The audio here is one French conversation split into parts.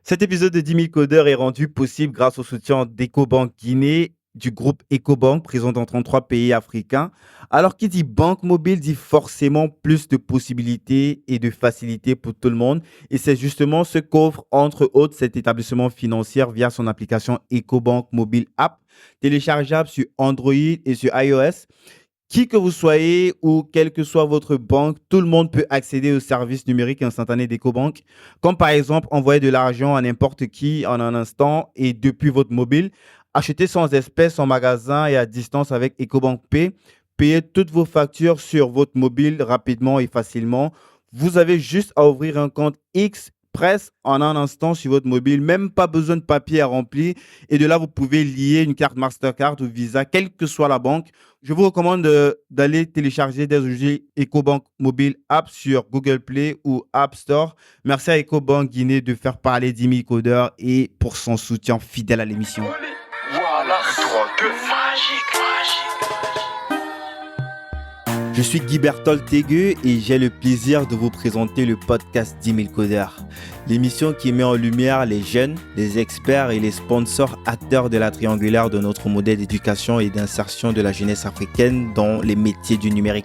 Cet épisode de 10 000 codeurs est rendu possible grâce au soutien d'EcoBank Guinée, du groupe EcoBank, présent dans 33 pays africains. Alors, qui dit banque mobile dit forcément plus de possibilités et de facilités pour tout le monde. Et c'est justement ce qu'offre, entre autres, cet établissement financier via son application EcoBank Mobile App, téléchargeable sur Android et sur iOS. Qui que vous soyez ou quelle que soit votre banque, tout le monde peut accéder aux services numériques instantanés d'EcoBank, comme par exemple envoyer de l'argent à n'importe qui en un instant et depuis votre mobile, acheter sans espèces en magasin et à distance avec EcoBank Pay, payer toutes vos factures sur votre mobile rapidement et facilement. Vous avez juste à ouvrir un compte Express en un instant sur votre mobile, même pas besoin de papier à remplir. Et de là, vous pouvez lier une carte Mastercard ou Visa, quelle que soit la banque. Je vous recommande d'aller télécharger dès aujourd'hui EcoBank Mobile App sur Google Play ou App Store. Merci à EcoBank Guinée de faire parler d'10 000 codeurs et pour son soutien fidèle à l'émission. Voilà, 3, 2, magique. Je suis Guy Berthold Tegueux et j'ai le plaisir de vous présenter le podcast 10 000 codeurs. L'émission qui met en lumière les jeunes, les experts et les sponsors acteurs de la triangulaire de notre modèle d'éducation et d'insertion de la jeunesse africaine dans les métiers du numérique.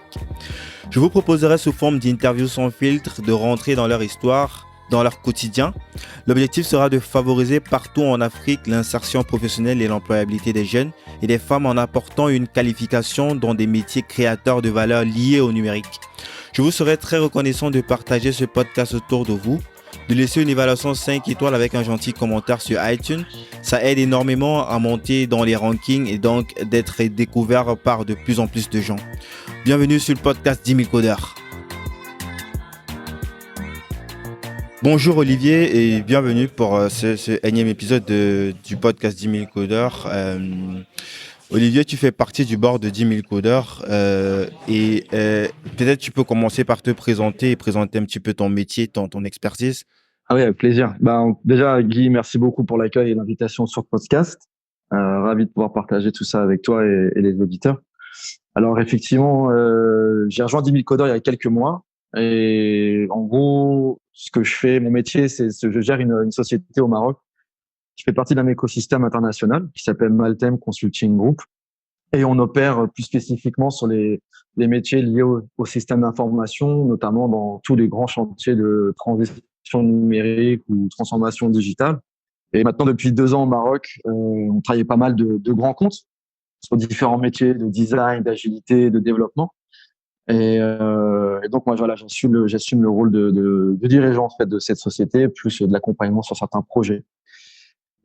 Je vous proposerai sous forme d'interviews sans filtre de rentrer dans leur histoire, dans leur quotidien. L'objectif sera de favoriser partout en Afrique l'insertion professionnelle et l'employabilité des jeunes et des femmes en apportant une qualification dans des métiers créateurs de valeur liés au numérique. Je vous serai très reconnaissant de partager ce podcast autour de vous, de laisser une évaluation 5 étoiles avec un gentil commentaire sur iTunes. Ça aide énormément à monter dans les rankings et donc d'être découvert par de plus en plus de gens. Bienvenue sur le podcast 10 000 codeurs. Bonjour Olivier et bienvenue pour ce énième épisode du podcast 10 000 codeurs. Olivier, tu fais partie du board de 10 000 codeurs et peut-être tu peux commencer par te présenter et présenter un petit peu ton métier, ton expertise. Ah oui, avec plaisir. Déjà, Guy, merci beaucoup pour l'accueil et l'invitation sur le podcast. Ravi de pouvoir partager tout ça avec toi et les auditeurs. Alors effectivement, j'ai rejoint 10 000 codeurs il y a quelques mois. Et en gros, ce que je fais, mon métier, je gère une société au Maroc qui fait partie d'un écosystème international qui s'appelle Maltem Consulting Group. Et on opère plus spécifiquement sur les métiers liés au système d'information, notamment dans tous les grands chantiers de transition numérique ou transformation digitale. Et maintenant, depuis 2 ans au Maroc, on travaille pas mal de grands comptes sur différents métiers de design, d'agilité, de développement. Et donc moi voilà, j'assume le rôle de dirigeant en fait de cette société, plus de l'accompagnement sur certains projets.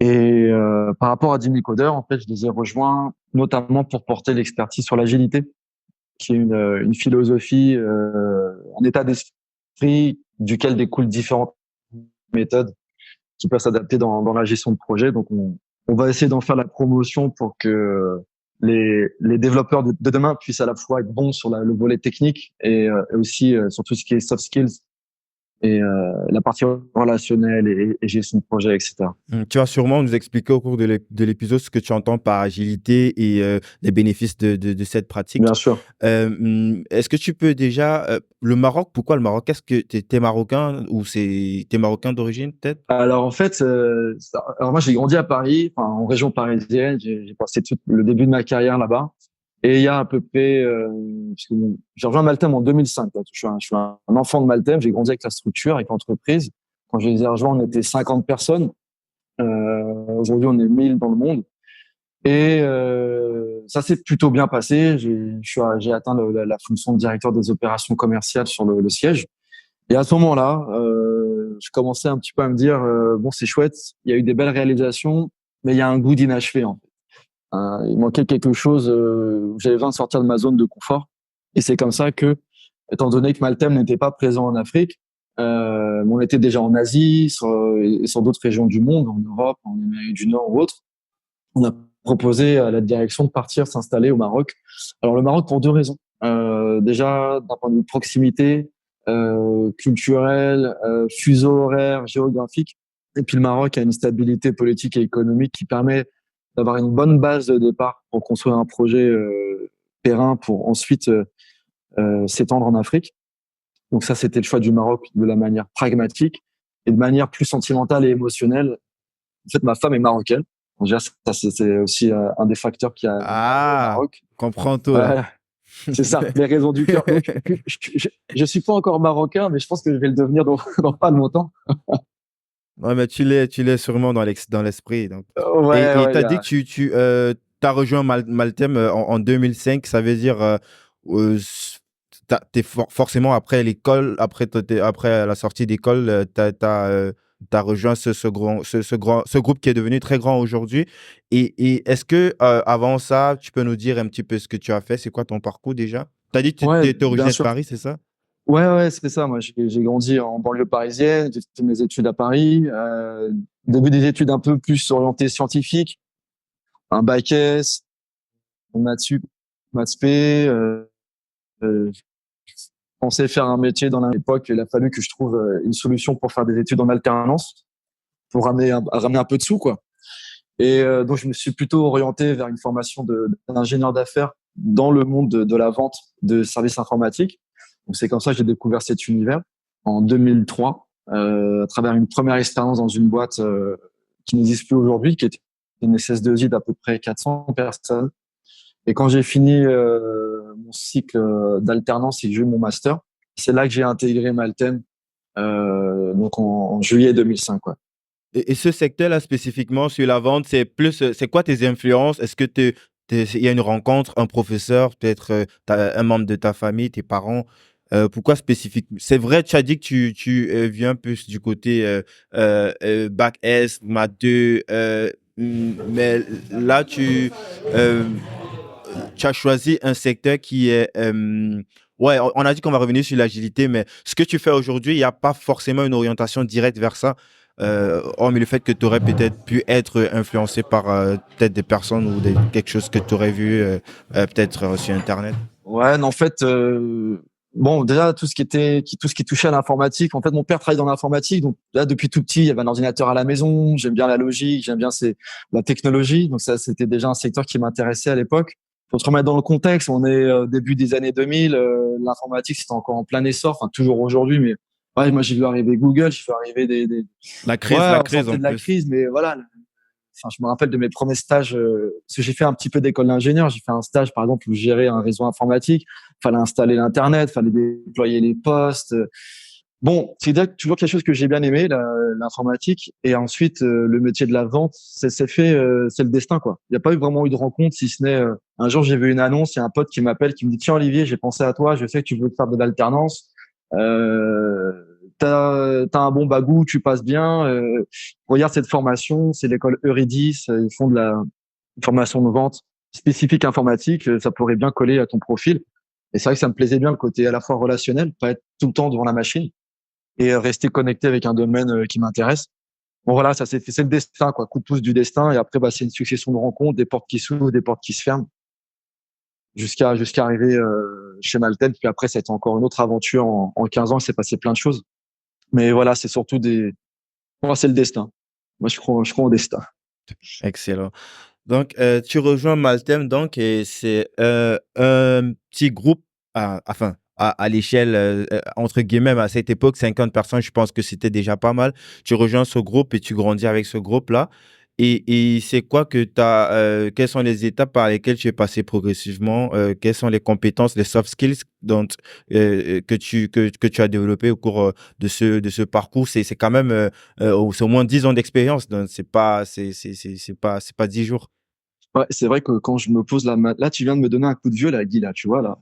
Et par rapport à 10 000 codeurs, en fait, je les ai rejoints notamment pour porter l'expertise sur l'agilité, qui est une philosophie, un état d'esprit duquel découlent différentes méthodes qui peuvent s'adapter dans la gestion de projet. Donc on va essayer d'en faire la promotion pour que les développeurs de demain puissent à la fois être bons sur le volet technique et aussi sur tout ce qui est soft skills et la partie relationnelle et gestion de projet, etc. Tu vas sûrement nous expliquer au cours de l'épisode ce que tu entends par agilité et les bénéfices de cette pratique. Bien sûr. Est-ce que tu peux déjà... le Maroc, pourquoi le Maroc? Est-ce que tu es marocain ou t'es marocain d'origine peut-être? Alors en fait, alors moi j'ai grandi à Paris, enfin en région parisienne. J'ai passé tout le début de ma carrière là-bas. Et il y a à peu près, parce que j'ai rejoint Maltem en 2005. Là. Je suis un enfant de Maltem. J'ai grandi avec la structure, avec l'entreprise. Quand je les ai rejoints, on était 50 personnes. Aujourd'hui, on est 1000 dans le monde. Et ça s'est plutôt bien passé. J'ai atteint la fonction de directeur des opérations commerciales sur le siège. Et à ce moment-là, je commençais un petit peu à me dire, bon, c'est chouette, il y a eu des belles réalisations, mais il y a un goût d'inachevé, en fait. Il manquait quelque chose, j'avais besoin de sortir de ma zone de confort. Et c'est comme ça que, étant donné que Maltem n'était pas présent en Afrique, on était déjà en Asie, sur d'autres régions du monde, en Europe, en Amérique du Nord ou autre. On a proposé à la direction de partir s'installer au Maroc. Alors le Maroc pour 2 raisons. Déjà, d'un point de vue de proximité, culturel, fuseau horaire, géographique. Et puis le Maroc a une stabilité politique et économique qui permet d'avoir une bonne base de départ pour construire un projet périn pour ensuite s'étendre en Afrique. Donc ça, c'était le choix du Maroc de la manière pragmatique. Et de manière plus sentimentale et émotionnelle, en fait, ma femme est marocaine. Déjà, ça, c'est aussi un des facteurs qui a mis au Ah, Maroc. comprends tout là. Ouais, c'est ça, les raisons du cœur. Donc, je suis pas encore marocain, mais je pense que je vais le devenir dans, dans pas longtemps. Ouais, mais tu l'es sûrement dans l'esprit. Donc. Ouais, Et ouais, tu as dit que tu as rejoint Maltem en 2005. Ça veut dire t'es forcément après l'école, après la sortie d'école, tu as rejoint ce groupe qui est devenu très grand aujourd'hui. Et est-ce que avant ça, tu peux nous dire un petit peu ce que tu as fait? C'est quoi ton parcours déjà? Tu as dit que tu ouais, étais bien originaire de sûr. Paris, c'est ça? Ouais, ouais, c'est ça. Moi, j'ai grandi en banlieue parisienne. J'ai fait mes études à Paris. Début des études un peu plus orientées scientifiques, un bac S, un maths sup, maths spé. Je pensais faire un métier dans l'époque. Il a fallu que je trouve une solution pour faire des études en alternance, pour ramener un peu de sous, quoi. Et donc, je me suis plutôt orienté vers une formation d'ingénieur d'affaires dans le monde de la vente de services informatiques. Donc, c'est comme ça que j'ai découvert cet univers en 2003, à travers une première expérience dans une boîte qui n'existe plus aujourd'hui, qui était une SS2I d'à peu près 400 personnes. Et quand j'ai fini mon cycle d'alternance et que j'ai eu mon master, c'est là que j'ai intégré Maltem, donc en juillet 2005, quoi. Et ce secteur-là, spécifiquement sur la vente, c'est quoi tes influences? Est-ce que il y a une rencontre, un professeur, peut-être un membre de ta famille, tes parents? Pourquoi spécifiquement? C'est vrai, tu as dit que tu viens plus du côté bac S, maths 2, mais là, euh, tu as choisi un secteur qui est... ouais, on a dit qu'on va revenir sur l'agilité, mais ce que tu fais aujourd'hui, il n'y a pas forcément une orientation directe vers ça. Hormis le fait que tu aurais peut-être pu être influencé par peut-être des personnes ou quelque chose que tu aurais vu peut-être sur Internet. Ouais, non, en fait, bon, déjà tout ce qui touchait à l'informatique. En fait, mon père travaille dans l'informatique, donc là depuis tout petit, il y avait un ordinateur à la maison. J'aime bien la logique, j'aime bien la technologie, donc ça c'était déjà un secteur qui m'intéressait à l'époque. Faut se remettre dans le contexte. On est début des années 2000, l'informatique c'était encore en plein essor, enfin toujours aujourd'hui, mais ouais, moi j'ai vu arriver Google, j'ai vu arriver ouais, La on crise sortait en de la plus. crise, mais voilà, enfin, je me rappelle de mes premiers stages, parce que j'ai fait un petit peu d'école d'ingénieur. J'ai fait un stage, par exemple, où je gérais un réseau informatique. Fallait installer l'Internet, fallait déployer les postes. Bon, c'est toujours quelque chose que j'ai bien aimé, l'informatique. Et ensuite, le métier de la vente, c'est le destin, quoi. Il n'y a pas eu vraiment eu de rencontre, si ce n'est un jour j'ai vu une annonce, il y a un pote qui m'appelle, qui me dit, tiens Olivier, j'ai pensé à toi, je sais que tu veux faire de l'alternance. Euh, t'as un bon bagou, tu passes bien. Regarde cette formation, c'est l'école Eurydice, ils font de la formation de vente spécifique informatique, ça pourrait bien coller à ton profil. Et c'est vrai que ça me plaisait bien le côté à la fois relationnel, pas être tout le temps devant la machine et rester connecté avec un domaine qui m'intéresse. Bon voilà, ça s'est fait, c'est le destin, quoi, coup de pouce du destin. Et après, bah, c'est une succession de rencontres, des portes qui s'ouvrent, des portes qui se ferment, jusqu'à arriver chez Malten. Puis après, ça a été encore une autre aventure en 15 ans. Il s'est passé plein de choses. Mais voilà, c'est surtout moi, c'est le destin. Moi, je crois au destin. Excellent. Donc, tu rejoins Maltem, donc, et c'est un petit groupe, enfin, à l'échelle, entre guillemets, à cette époque, 50 personnes, je pense que c'était déjà pas mal. Tu rejoins ce groupe et tu grandis avec ce groupe-là. Et c'est quoi que tu as, quelles sont les étapes par lesquelles tu es passé progressivement? Quelles sont les compétences, les soft skills que tu as développées au cours de ce parcours? C'est quand même, c'est au moins 10 ans d'expérience, donc c'est pas 10 jours. Ouais, c'est vrai que quand je me pose là, tu viens de me donner un coup de vieux, là, Guy, là, tu vois, là.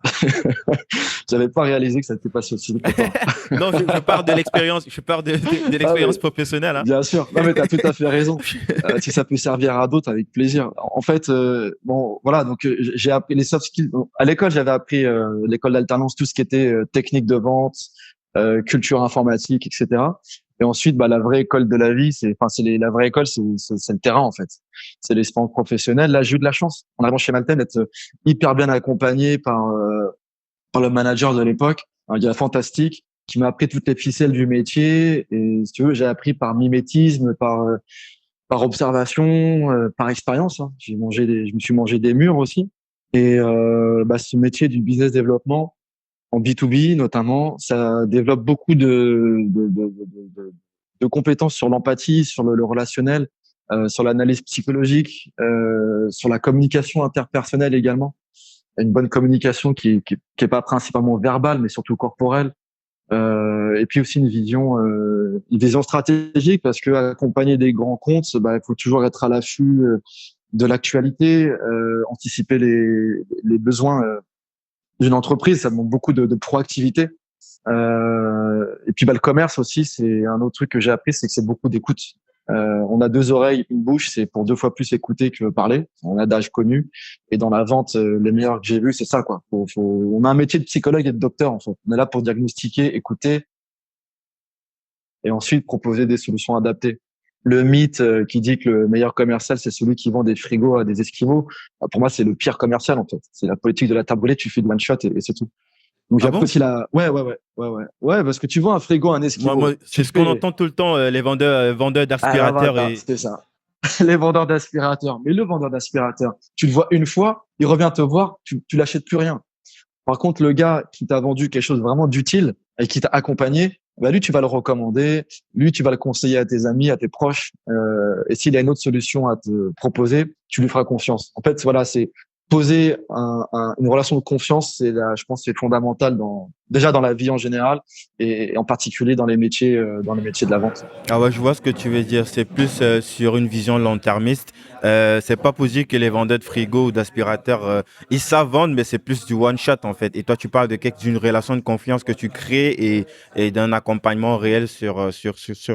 J'avais pas réalisé que ça t'était passé aussi vite que ça. Non, je parle de l'expérience, je parle de Ah, mais, l'expérience professionnelle, hein. bien sûr. Non, mais t'as tout à fait raison. Si ça peut servir à d'autres, avec plaisir. En fait, bon, voilà, donc j'ai appris les soft skills. Bon, à l'école, j'avais appris l'école d'alternance, tout ce qui était technique de vente, culture informatique, etc. Et ensuite, bah, la vraie école de la vie, la vraie école, c'est le terrain, en fait. C'est l'expérience professionnelle. Là, j'ai eu de la chance, en arrivant chez Malten, d'être hyper bien accompagné par le manager de l'époque, un gars fantastique, qui m'a appris toutes les ficelles du métier. Et si tu veux, j'ai appris par mimétisme, par observation, par expérience, hein. Je me suis mangé des murs aussi. Et bah, ce métier du business développement, en B2B notamment, ça développe beaucoup de compétences sur l'empathie, sur le relationnel, sur l'analyse psychologique, sur la communication interpersonnelle également. Une bonne communication qui est pas principalement verbale, mais surtout corporelle. Et puis aussi une vision stratégique, parce que accompagner des grands comptes, il faut toujours être à l'affût de l'actualité, anticiper les besoins d'une entreprise. Ça demande beaucoup de proactivité. Et puis le commerce aussi, c'est un autre truc que j'ai appris, c'est que c'est beaucoup d'écoute. On a deux oreilles, une bouche, c'est pour 2 fois plus écouter que parler. C'est un adage connu. Et dans la vente, les meilleurs que j'ai vus, c'est ça, quoi. On a un métier de psychologue et de docteur, en fait. On est là pour diagnostiquer, écouter et ensuite proposer des solutions adaptées. Le mythe qui dit que le meilleur commercial, c'est celui qui vend des frigos à des esquimaux, pour moi, c'est le pire commercial, en fait. C'est la politique de la table brûlée, tu fais de one shot et c'est tout. Donc Ah j'ai appris bon? aussi ouais, parce que tu vends un frigo à un Moi, esquimau, c'est tu ce qu'on fais, entend tout le temps, les vendeurs ah, d'aspirateurs voilà, et c'est ça. Les vendeurs d'aspirateurs. Mais le vendeur d'aspirateur, tu le vois une fois, il revient te voir, tu l'achètes plus rien. Par contre, le gars qui t'a vendu quelque chose vraiment d'utile et qui t'a accompagné, lui, tu vas le recommander, lui, tu vas le conseiller à tes amis, à tes proches. Et s'il a une autre solution à te proposer, tu lui feras confiance. En fait, voilà, c'est poser une relation de confiance, je pense, c'est fondamental déjà dans la vie en général et en particulier dans les métiers de la vente. ah ouais, je vois ce que tu veux dire. C'est plus sur une vision long-termiste. C'est pas possible que les vendeurs de frigo ou d'aspirateurs, ils savent vendre, mais c'est plus du one-shot en fait. Et toi, tu parles d'une relation de confiance que tu crées et d'un accompagnement réel sur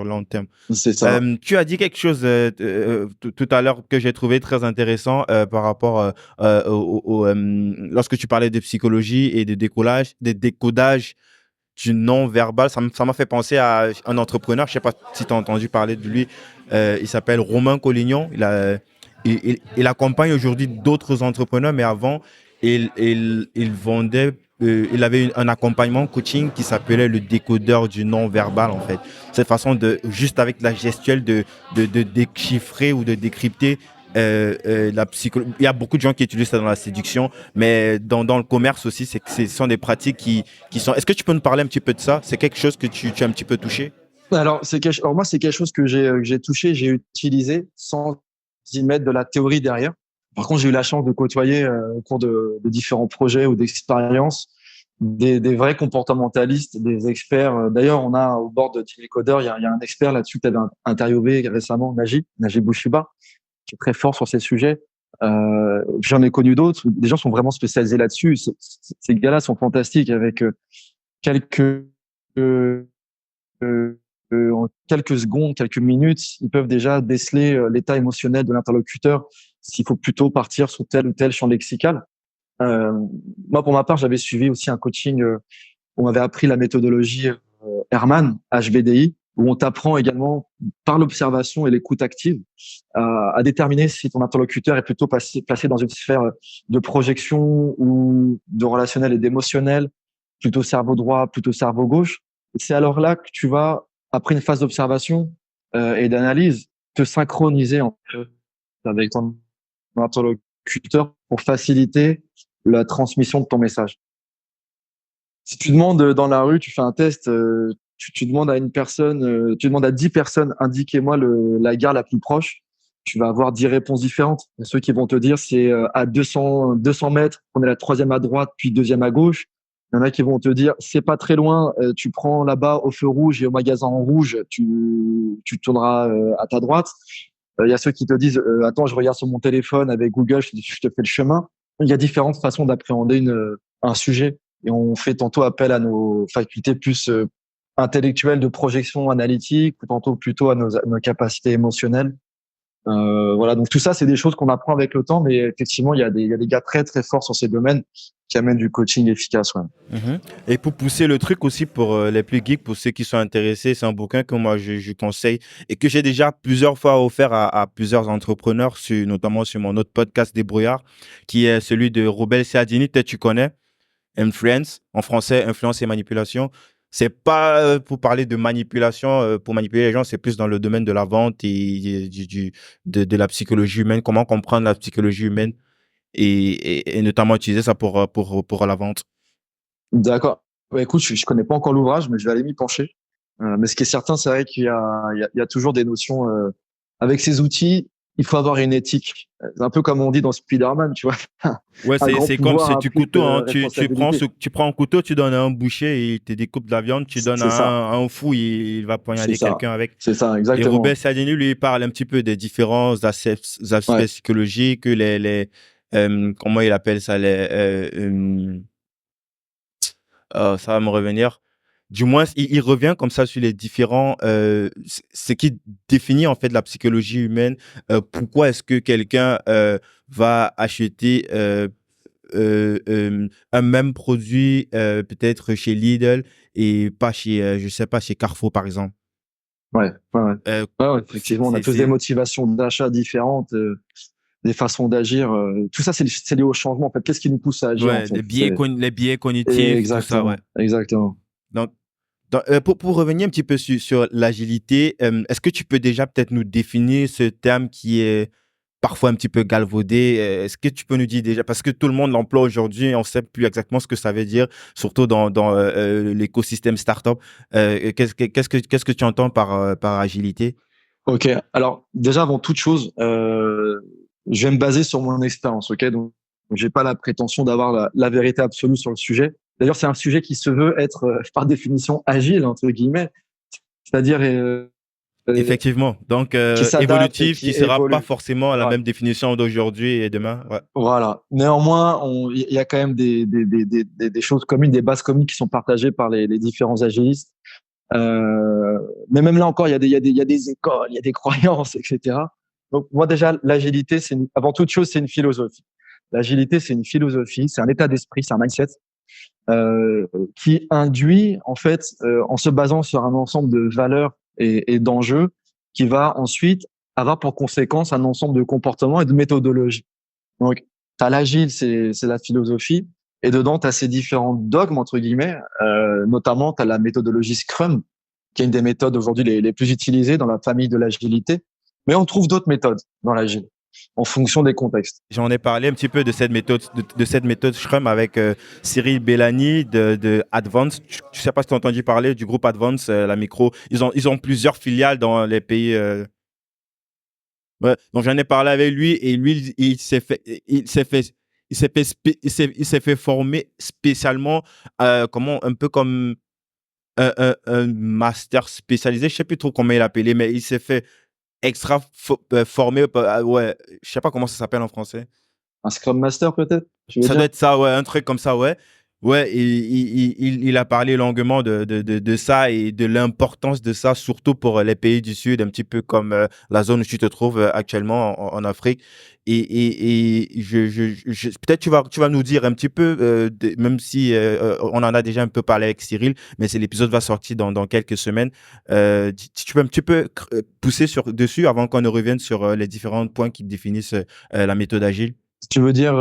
long terme. C'est ça. Tu as dit quelque chose tout à l'heure que j'ai trouvé très intéressant par rapport lorsque tu parlais de psychologie et de décodage du non-verbal. Ça m'a fait penser à un entrepreneur, je ne sais pas si tu as entendu parler de lui, il s'appelle Romain Collignon. Il accompagne aujourd'hui d'autres entrepreneurs, mais avant, il vendait, il avait un accompagnement coaching qui s'appelait le décodeur du non-verbal, en fait. Cette façon de, juste avec la gestuelle, de déchiffrer ou de décrypter la psychologie. Il y a beaucoup de gens qui utilisent ça dans la séduction, mais dans le commerce aussi, ce sont des pratiques qui sont. Est-ce que tu peux nous parler un petit peu de ça? C'est quelque chose que tu as un petit peu touché? Alors moi, c'est quelque chose que j'ai touché, j'ai utilisé sans y mettre de la théorie derrière. Par contre, j'ai eu la chance de côtoyer au cours de différents projets ou d'expériences des vrais comportementalistes, des experts. D'ailleurs, on a au bord de Team Coder, il y a un expert là-dessus que tu avais interviewé récemment, Najib Bouchiba, qui est très fort sur ces sujets. J'en ai connu d'autres. Des gens sont vraiment spécialisés là-dessus. Ces gars-là sont fantastiques avec quelques euh, en quelques secondes, quelques minutes, ils peuvent déjà déceler l'état émotionnel de l'interlocuteur, s'il faut plutôt partir sur tel ou tel champ lexical. Euh, Moi, pour ma part, j'avais suivi aussi un coaching où on m'avait appris la méthodologie Herman, HBDI, où on t'apprend également par l'observation et l'écoute active à déterminer si ton interlocuteur est plutôt placé dans une sphère de projection ou de relationnel et d'émotionnel, plutôt cerveau droit, plutôt cerveau gauche. Et c'est alors là que tu vas, après une phase d'observation et d'analyse, te synchroniser en fait avec ton interlocuteur pour faciliter la transmission de ton message. Si tu demandes dans la rue, tu fais un test, tu demandes à une personne, tu demandes à 10 personnes, indiquez-moi la gare la plus proche. Tu vas avoir 10 réponses différentes. Il y a ceux qui vont te dire c'est à 200 mètres, on est la troisième à droite, puis deuxième à gauche. Il y en a qui vont te dire c'est pas très loin, tu prends là-bas au feu rouge et au magasin en rouge, tu tourneras à ta droite. Il y a ceux qui te disent attends, je regarde sur mon téléphone avec Google, je te fais le chemin. Il y a différentes façons d'appréhender un sujet et on fait tantôt appel à nos facultés plus intellectuelles de projection analytique, ou tantôt plutôt à nos capacités émotionnelles. Voilà, donc tout ça, c'est des choses qu'on apprend avec le temps, mais effectivement, il y a des gars très très forts sur ces domaines qui amènent du coaching efficace. Ouais. Mhm. Et pour pousser le truc aussi pour les plus geeks, pour ceux qui sont intéressés, c'est un bouquin que moi je conseille et que j'ai déjà plusieurs fois offert à plusieurs entrepreneurs, notamment sur mon autre podcast Débrouillard, qui est celui de Robel Cialdini, peut-être tu connais, Influence, en français, Influence et Manipulation. C'est pas pour parler de manipulation, pour manipuler les gens, c'est plus dans le domaine de la vente et de la psychologie humaine, comment comprendre la psychologie humaine et notamment utiliser ça pour la vente. D'accord. Ouais, écoute, je connais pas encore l'ouvrage, mais je vais aller m'y pencher. Mais ce qui est certain, c'est vrai qu'il y a toujours des notions. Avec ces outils, il faut avoir une éthique. C'est un peu comme on dit dans Spider-Man, tu vois. Ouais, Un grand c'est comme pouvoir c'est du implique couteau, hein. responsabilité. Tu prends un couteau, tu donnes à un boucher et il te découpe de la viande, tu donnes C'est ça, à un fou, il va c'est poignarder ça, quelqu'un avec. c'est ça, Et Robert exactement. Cialdini, lui, il parle un petit peu des différents aspects Ouais, psychologiques, comment il appelle ça, ça va me revenir. Du moins, il revient comme ça sur les différents, ce qui définit en fait la psychologie humaine. Pourquoi est-ce que quelqu'un va acheter un même produit peut-être chez Lidl et pas chez, je sais pas, chez Carrefour par exemple. ouais, ouais, ouais. Euh, Ouais, ouais, effectivement, on a tous des c'est motivations d'achat différentes, des façons d'agir. Tout ça, c'est lié au changement. En fait, qu'est-ce qui nous pousse à agir en ouais, fait? C'est les biais cognitifs, tout ça, ouais. exactement, exactement. Donc, pour revenir un petit peu sur l'agilité, est-ce que tu peux déjà peut-être nous définir ce terme qui est parfois un petit peu galvaudé? Est-ce que tu peux nous dire déjà, parce que tout le monde l'emploie aujourd'hui et on ne sait plus exactement ce que ça veut dire, surtout dans l'écosystème startup. Qu'est-ce que tu entends par agilité? Ok. Alors, déjà, avant toute chose, je vais me baser sur mon expérience. Ok. Donc, j'ai pas la prétention d'avoir la vérité absolue sur le sujet. D'ailleurs, c'est un sujet qui se veut être, par définition, agile, entre guillemets. C'est-à-dire, Effectivement. Donc, qui s'adapte et évolutif, qui qui sera pas évolue. forcément à la Voilà. même définition d'aujourd'hui et demain. Ouais. Voilà. Néanmoins, il y a quand même des choses communes, des bases communes qui sont partagées par les différents agilistes. Mais même là encore, il y a des écoles, il y a des croyances, etc. Donc, moi, déjà, l'agilité, avant toute chose, c'est une philosophie. L'agilité, c'est une philosophie, c'est un état d'esprit, c'est un mindset qui induit, en fait, en se basant sur un ensemble de valeurs et d'enjeux, qui va ensuite avoir pour conséquence un ensemble de comportements et de méthodologies. Donc, tu as l'agile, c'est la philosophie, et dedans, tu as ces différents dogmes, entre guillemets, notamment, tu as la méthodologie Scrum, qui est une des méthodes aujourd'hui les plus utilisées dans la famille de l'agilité, mais on trouve d'autres méthodes dans l'agile, en fonction des contextes. J'en ai parlé un petit peu de cette méthode, de cette méthode Scrum avec Cyril Bellani de Advance. Je ne sais pas si tu as entendu parler du groupe Advance, la micro. Ils ont plusieurs filiales dans les pays. Ouais. Donc j'en ai parlé avec lui et lui, il s'est fait former spécialement, comment, un peu comme un master spécialisé. Je ne sais plus trop comment il l'appelait, mais il s'est fait formé. Ouais, je ne sais pas comment ça s'appelle en français. Un Scrum Master, peut-être, tu veux Ça doit dire? être ça, ouais, un truc comme ça, ouais. Ouais, et il a parlé longuement de ça et de l'importance de ça, surtout pour les pays du Sud, un petit peu comme la zone où tu te trouves actuellement en Afrique. Peut-être tu vas nous dire un petit peu, même si on en a déjà un peu parlé avec Cyril, mais l'épisode va sortir dans quelques semaines. Tu peux un petit peu pousser dessus avant qu'on ne revienne sur les différents points qui définissent la méthode agile? Tu veux dire,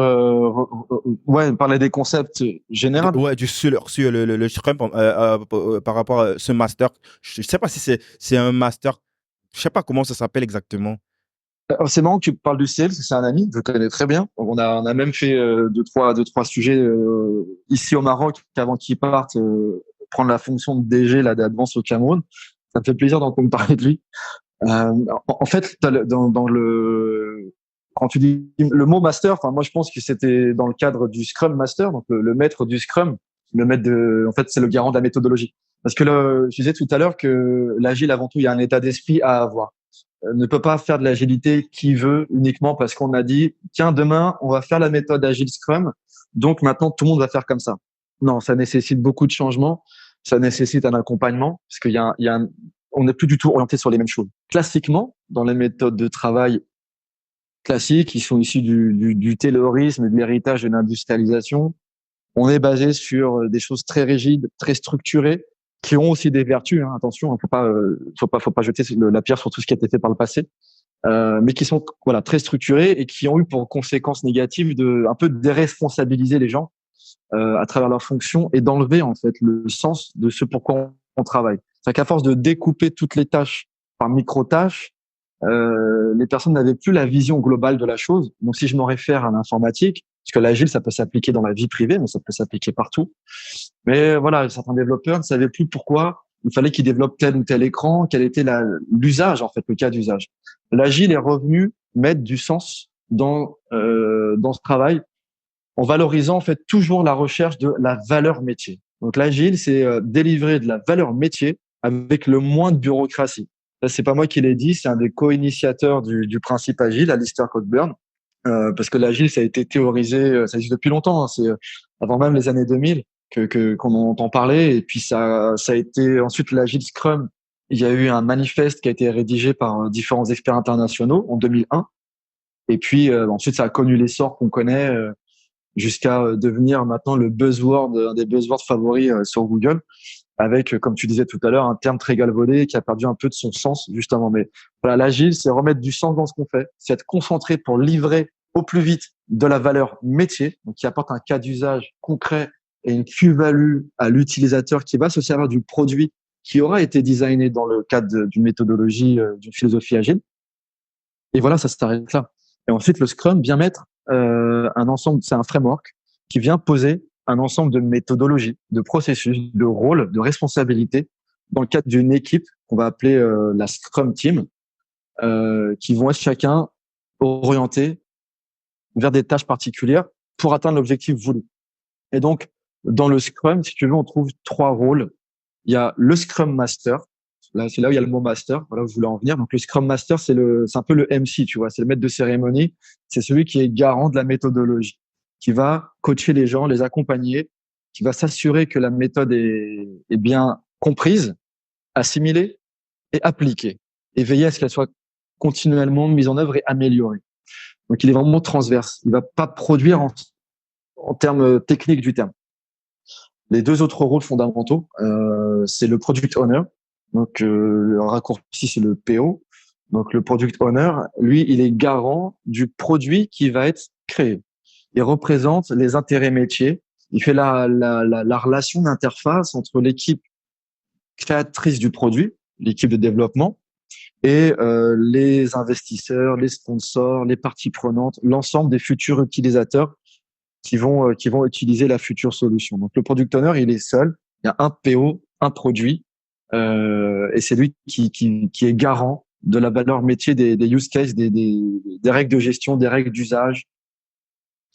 ouais, parler des concepts généraux. Ouais, sur le Scrum par rapport à ce master. Je sais pas si c'est un master. Je sais pas comment ça s'appelle exactement. C'est marrant que tu parles du ciel, parce que c'est un ami, je le connais très bien. On a même fait deux, trois sujets ici au Maroc avant qu'il parte prendre la fonction de DG là d'Advance au Cameroun. Ça me fait plaisir d'entendre parler de lui. En fait, dans le quand tu dis le mot master, enfin moi je pense que c'était dans le cadre du Scrum Master, donc le maître du Scrum, le maître de, en fait c'est le garant de la méthodologie. Parce que là, je disais tout à l'heure que l'agile avant tout il y a un état d'esprit à avoir. Ne peut pas faire de l'agilité qui veut uniquement parce qu'on a dit tiens demain on va faire la méthode agile Scrum, donc maintenant tout le monde va faire comme ça. Non, ça nécessite beaucoup de changements, ça nécessite un accompagnement parce on n'est plus du tout orienté sur les mêmes choses. Classiquement, dans les méthodes de travail classiques, qui sont issues du taylorisme et de l'héritage de l'industrialisation, on est basé sur des choses très rigides, très structurées, qui ont aussi des vertus. Hein, attention, faut pas jeter la pierre sur tout ce qui a été fait par le passé, mais qui sont voilà très structurées et qui ont eu pour conséquence négative de un peu déresponsabiliser les gens à travers leurs fonctions et d'enlever en fait le sens de ce pourquoi on travaille. C'est qu'à force de découper toutes les tâches par micro-tâches, les personnes n'avaient plus la vision globale de la chose. Donc, si je m'en réfère à l'informatique, parce que l'agile, ça peut s'appliquer dans la vie privée, mais ça peut s'appliquer partout. Mais voilà, certains développeurs ne savaient plus pourquoi il fallait qu'il développe tel ou tel écran, quel était l'usage, en fait, le cas d'usage. L'agile est revenu mettre du sens dans ce travail en valorisant, en fait, toujours la recherche de la valeur métier. Donc, l'agile, c'est délivrer de la valeur métier avec le moins de bureaucratie. Ça, c'est pas moi qui l'ai dit, c'est un des co-initiateurs du principe agile, Alistair Cockburn. Parce que l'agile, ça a été théorisé, ça existe depuis longtemps, hein, c'est avant même les années 2000 qu'on entend parler. Et puis ça a été ensuite l'agile Scrum. Il y a eu un manifeste qui a été rédigé par différents experts internationaux en 2001. Et puis ensuite, ça a connu l'essor qu'on connaît jusqu'à devenir maintenant le buzzword, un des buzzwords favoris sur Google, avec, comme tu disais tout à l'heure, un terme très galvaudé qui a perdu un peu de son sens justement. Mais voilà, l'agile, c'est remettre du sens dans ce qu'on fait, c'est être concentré pour livrer au plus vite de la valeur métier, donc qui apporte un cas d'usage concret et une plus-value à l'utilisateur qui va se servir du produit qui aura été designé dans le cadre d'une méthodologie, d'une philosophie agile. Et voilà, ça s'arrête là. Et ensuite, le Scrum vient mettre un ensemble, c'est un framework qui vient poser un ensemble de méthodologies, de processus, de rôles, de responsabilités dans le cadre d'une équipe qu'on va appeler la Scrum Team, qui vont être chacun orientés vers des tâches particulières pour atteindre l'objectif voulu. Et donc, dans le Scrum, si tu veux, on trouve 3 rôles. Il y a le Scrum Master. Là, c'est là où il y a le mot master. Voilà où je voulais en venir. Donc, le Scrum Master, c'est un peu le MC, tu vois. C'est le maître de cérémonie. C'est celui qui est garant de la méthodologie, qui va coacher les gens, les accompagner, qui va s'assurer que la méthode est bien comprise, assimilée et appliquée, et veiller à ce qu'elle soit continuellement mise en œuvre et améliorée. Donc, il est vraiment transverse. Il va pas produire en termes techniques du terme. Les 2 autres rôles fondamentaux, c'est le Product Owner. Donc, le raccourci, c'est le PO. Donc, le Product Owner, lui, il est garant du produit qui va être créé. Il représente les intérêts métiers. Il fait la relation d'interface entre l'équipe créatrice du produit, l'équipe de développement, et les investisseurs, les sponsors, les parties prenantes, l'ensemble des futurs utilisateurs qui vont utiliser la future solution. Donc, le Product Owner, il est seul. Il y a un PO, un produit, et c'est lui qui est garant de la valeur métier des use cases, des règles de gestion, des règles d'usage,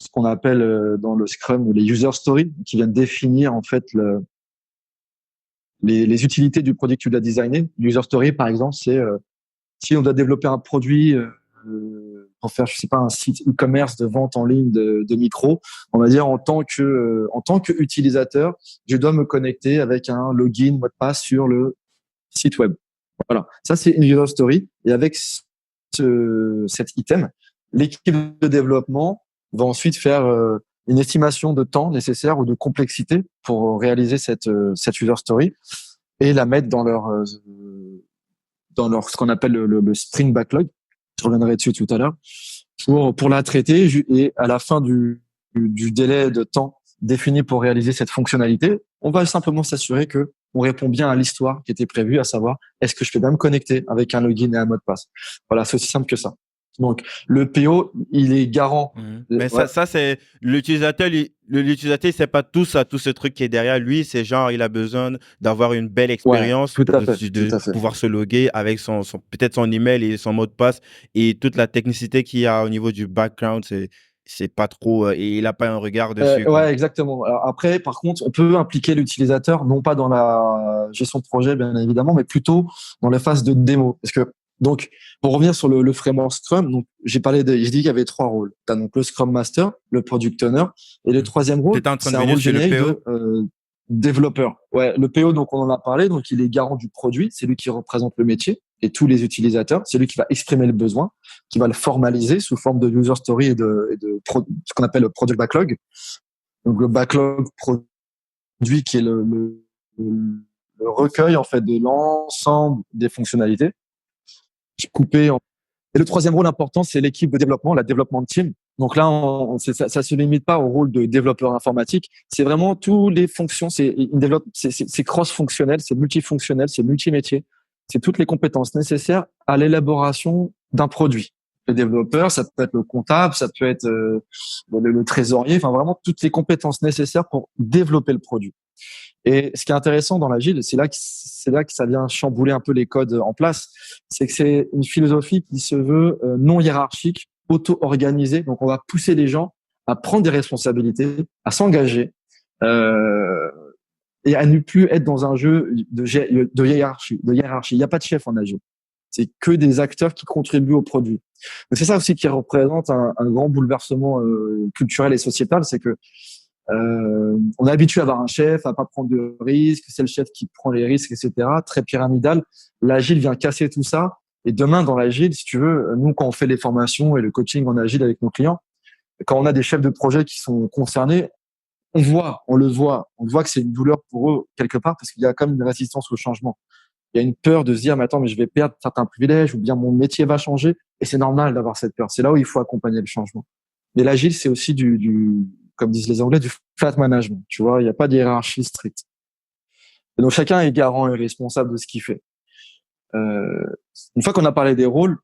ce qu'on appelle dans le Scrum les user stories, qui viennent définir en fait les utilités du produit que tu dois designer. User story, par exemple, c'est si on doit développer un produit pour faire, je sais pas, un site e-commerce de vente en ligne de micros, on va dire en tant que utilisateur, je dois me connecter avec un login, mot de passe sur le site web. Voilà, ça c'est une user story. Et avec cet item, l'équipe de développement va ensuite faire une estimation de temps nécessaire ou de complexité pour réaliser cette user story et la mettre dans leur ce qu'on appelle le sprint backlog. Je reviendrai dessus tout à l'heure pour la traiter et à la fin du délai de temps défini pour réaliser cette fonctionnalité, on va simplement s'assurer que on répond bien à l'histoire qui était prévue, à savoir est-ce que je peux bien me connecter avec un login et un mot de passe. Voilà, c'est aussi simple que ça. Donc, le PO, il est garant. Mais Ouais. ça c'est l'utilisateur. L'utilisateur, il sait pas tout ça, tout ce truc qui est derrière lui. C'est genre, il a besoin d'avoir une belle expérience, tout à fait, de tout à fait. pouvoir se loguer avec peut-être son email et son mot de passe et toute la technicité qu'il y a au niveau du background. C'est pas trop et il a pas un regard dessus, quoi. Ouais, exactement. Alors après, par contre, on peut impliquer l'utilisateur, non pas dans la gestion de projet, bien évidemment, mais plutôt dans la phase de démo. Parce que, donc, pour revenir sur le framework Scrum, donc, j'ai dit qu'il y avait 3 rôles. Tu as donc le Scrum Master, le Product Owner, et le 3e rôle, T'étais en train c'est de un venir rôle sur le générique PO? de développeur. Ouais, le PO, donc, on en a parlé, donc, il est garant du produit, c'est lui qui représente le métier et tous les utilisateurs, c'est lui qui va exprimer le besoin, qui va le formaliser sous forme de user story et ce qu'on appelle le product backlog. Donc, le backlog produit qui est le recueil, en fait, de l'ensemble des fonctionnalités coupé en... Et le 3e rôle important, c'est l'équipe de développement, la development team. Donc là, ça se limite pas au rôle de développeur informatique. C'est vraiment toutes les fonctions. C'est cross-fonctionnel, c'est multifonctionnel, c'est multimétier. C'est toutes les compétences nécessaires à l'élaboration d'un produit. Le développeur, ça peut être le comptable, ça peut être le trésorier. Enfin, vraiment toutes les compétences nécessaires pour développer le produit. Et ce qui est intéressant dans l'agile, c'est là que ça vient chambouler un peu les codes en place, c'est que c'est une philosophie qui se veut non hiérarchique, auto-organisée. Donc, on va pousser les gens à prendre des responsabilités, à s'engager euh, et à ne plus être dans un jeu de hiérarchie. Il n'y a pas de chef en agile. C'est que des acteurs qui contribuent au produit. Donc, c'est ça aussi qui représente un grand bouleversement culturel et sociétal, c'est que on est habitué à avoir un chef, à pas prendre de risques, c'est le chef qui prend les risques, etc. Très pyramidal. L'agile vient casser tout ça. Et demain, dans l'agile, si tu veux, nous, quand on fait les formations et le coaching en agile avec nos clients, quand on a des chefs de projet qui sont concernés, on le voit que c'est une douleur pour eux quelque part parce qu'il y a quand même une résistance au changement. Il y a une peur de se dire, mais attends, mais je vais perdre certains privilèges ou bien mon métier va changer. Et c'est normal d'avoir cette peur. C'est là où il faut accompagner le changement. Mais l'agile, c'est aussi comme disent les Anglais, du flat management. Tu vois, il n'y a pas de hiérarchie stricte. Et donc chacun est garant et responsable de ce qu'il fait. Euh, une fois qu'on a parlé des rôles,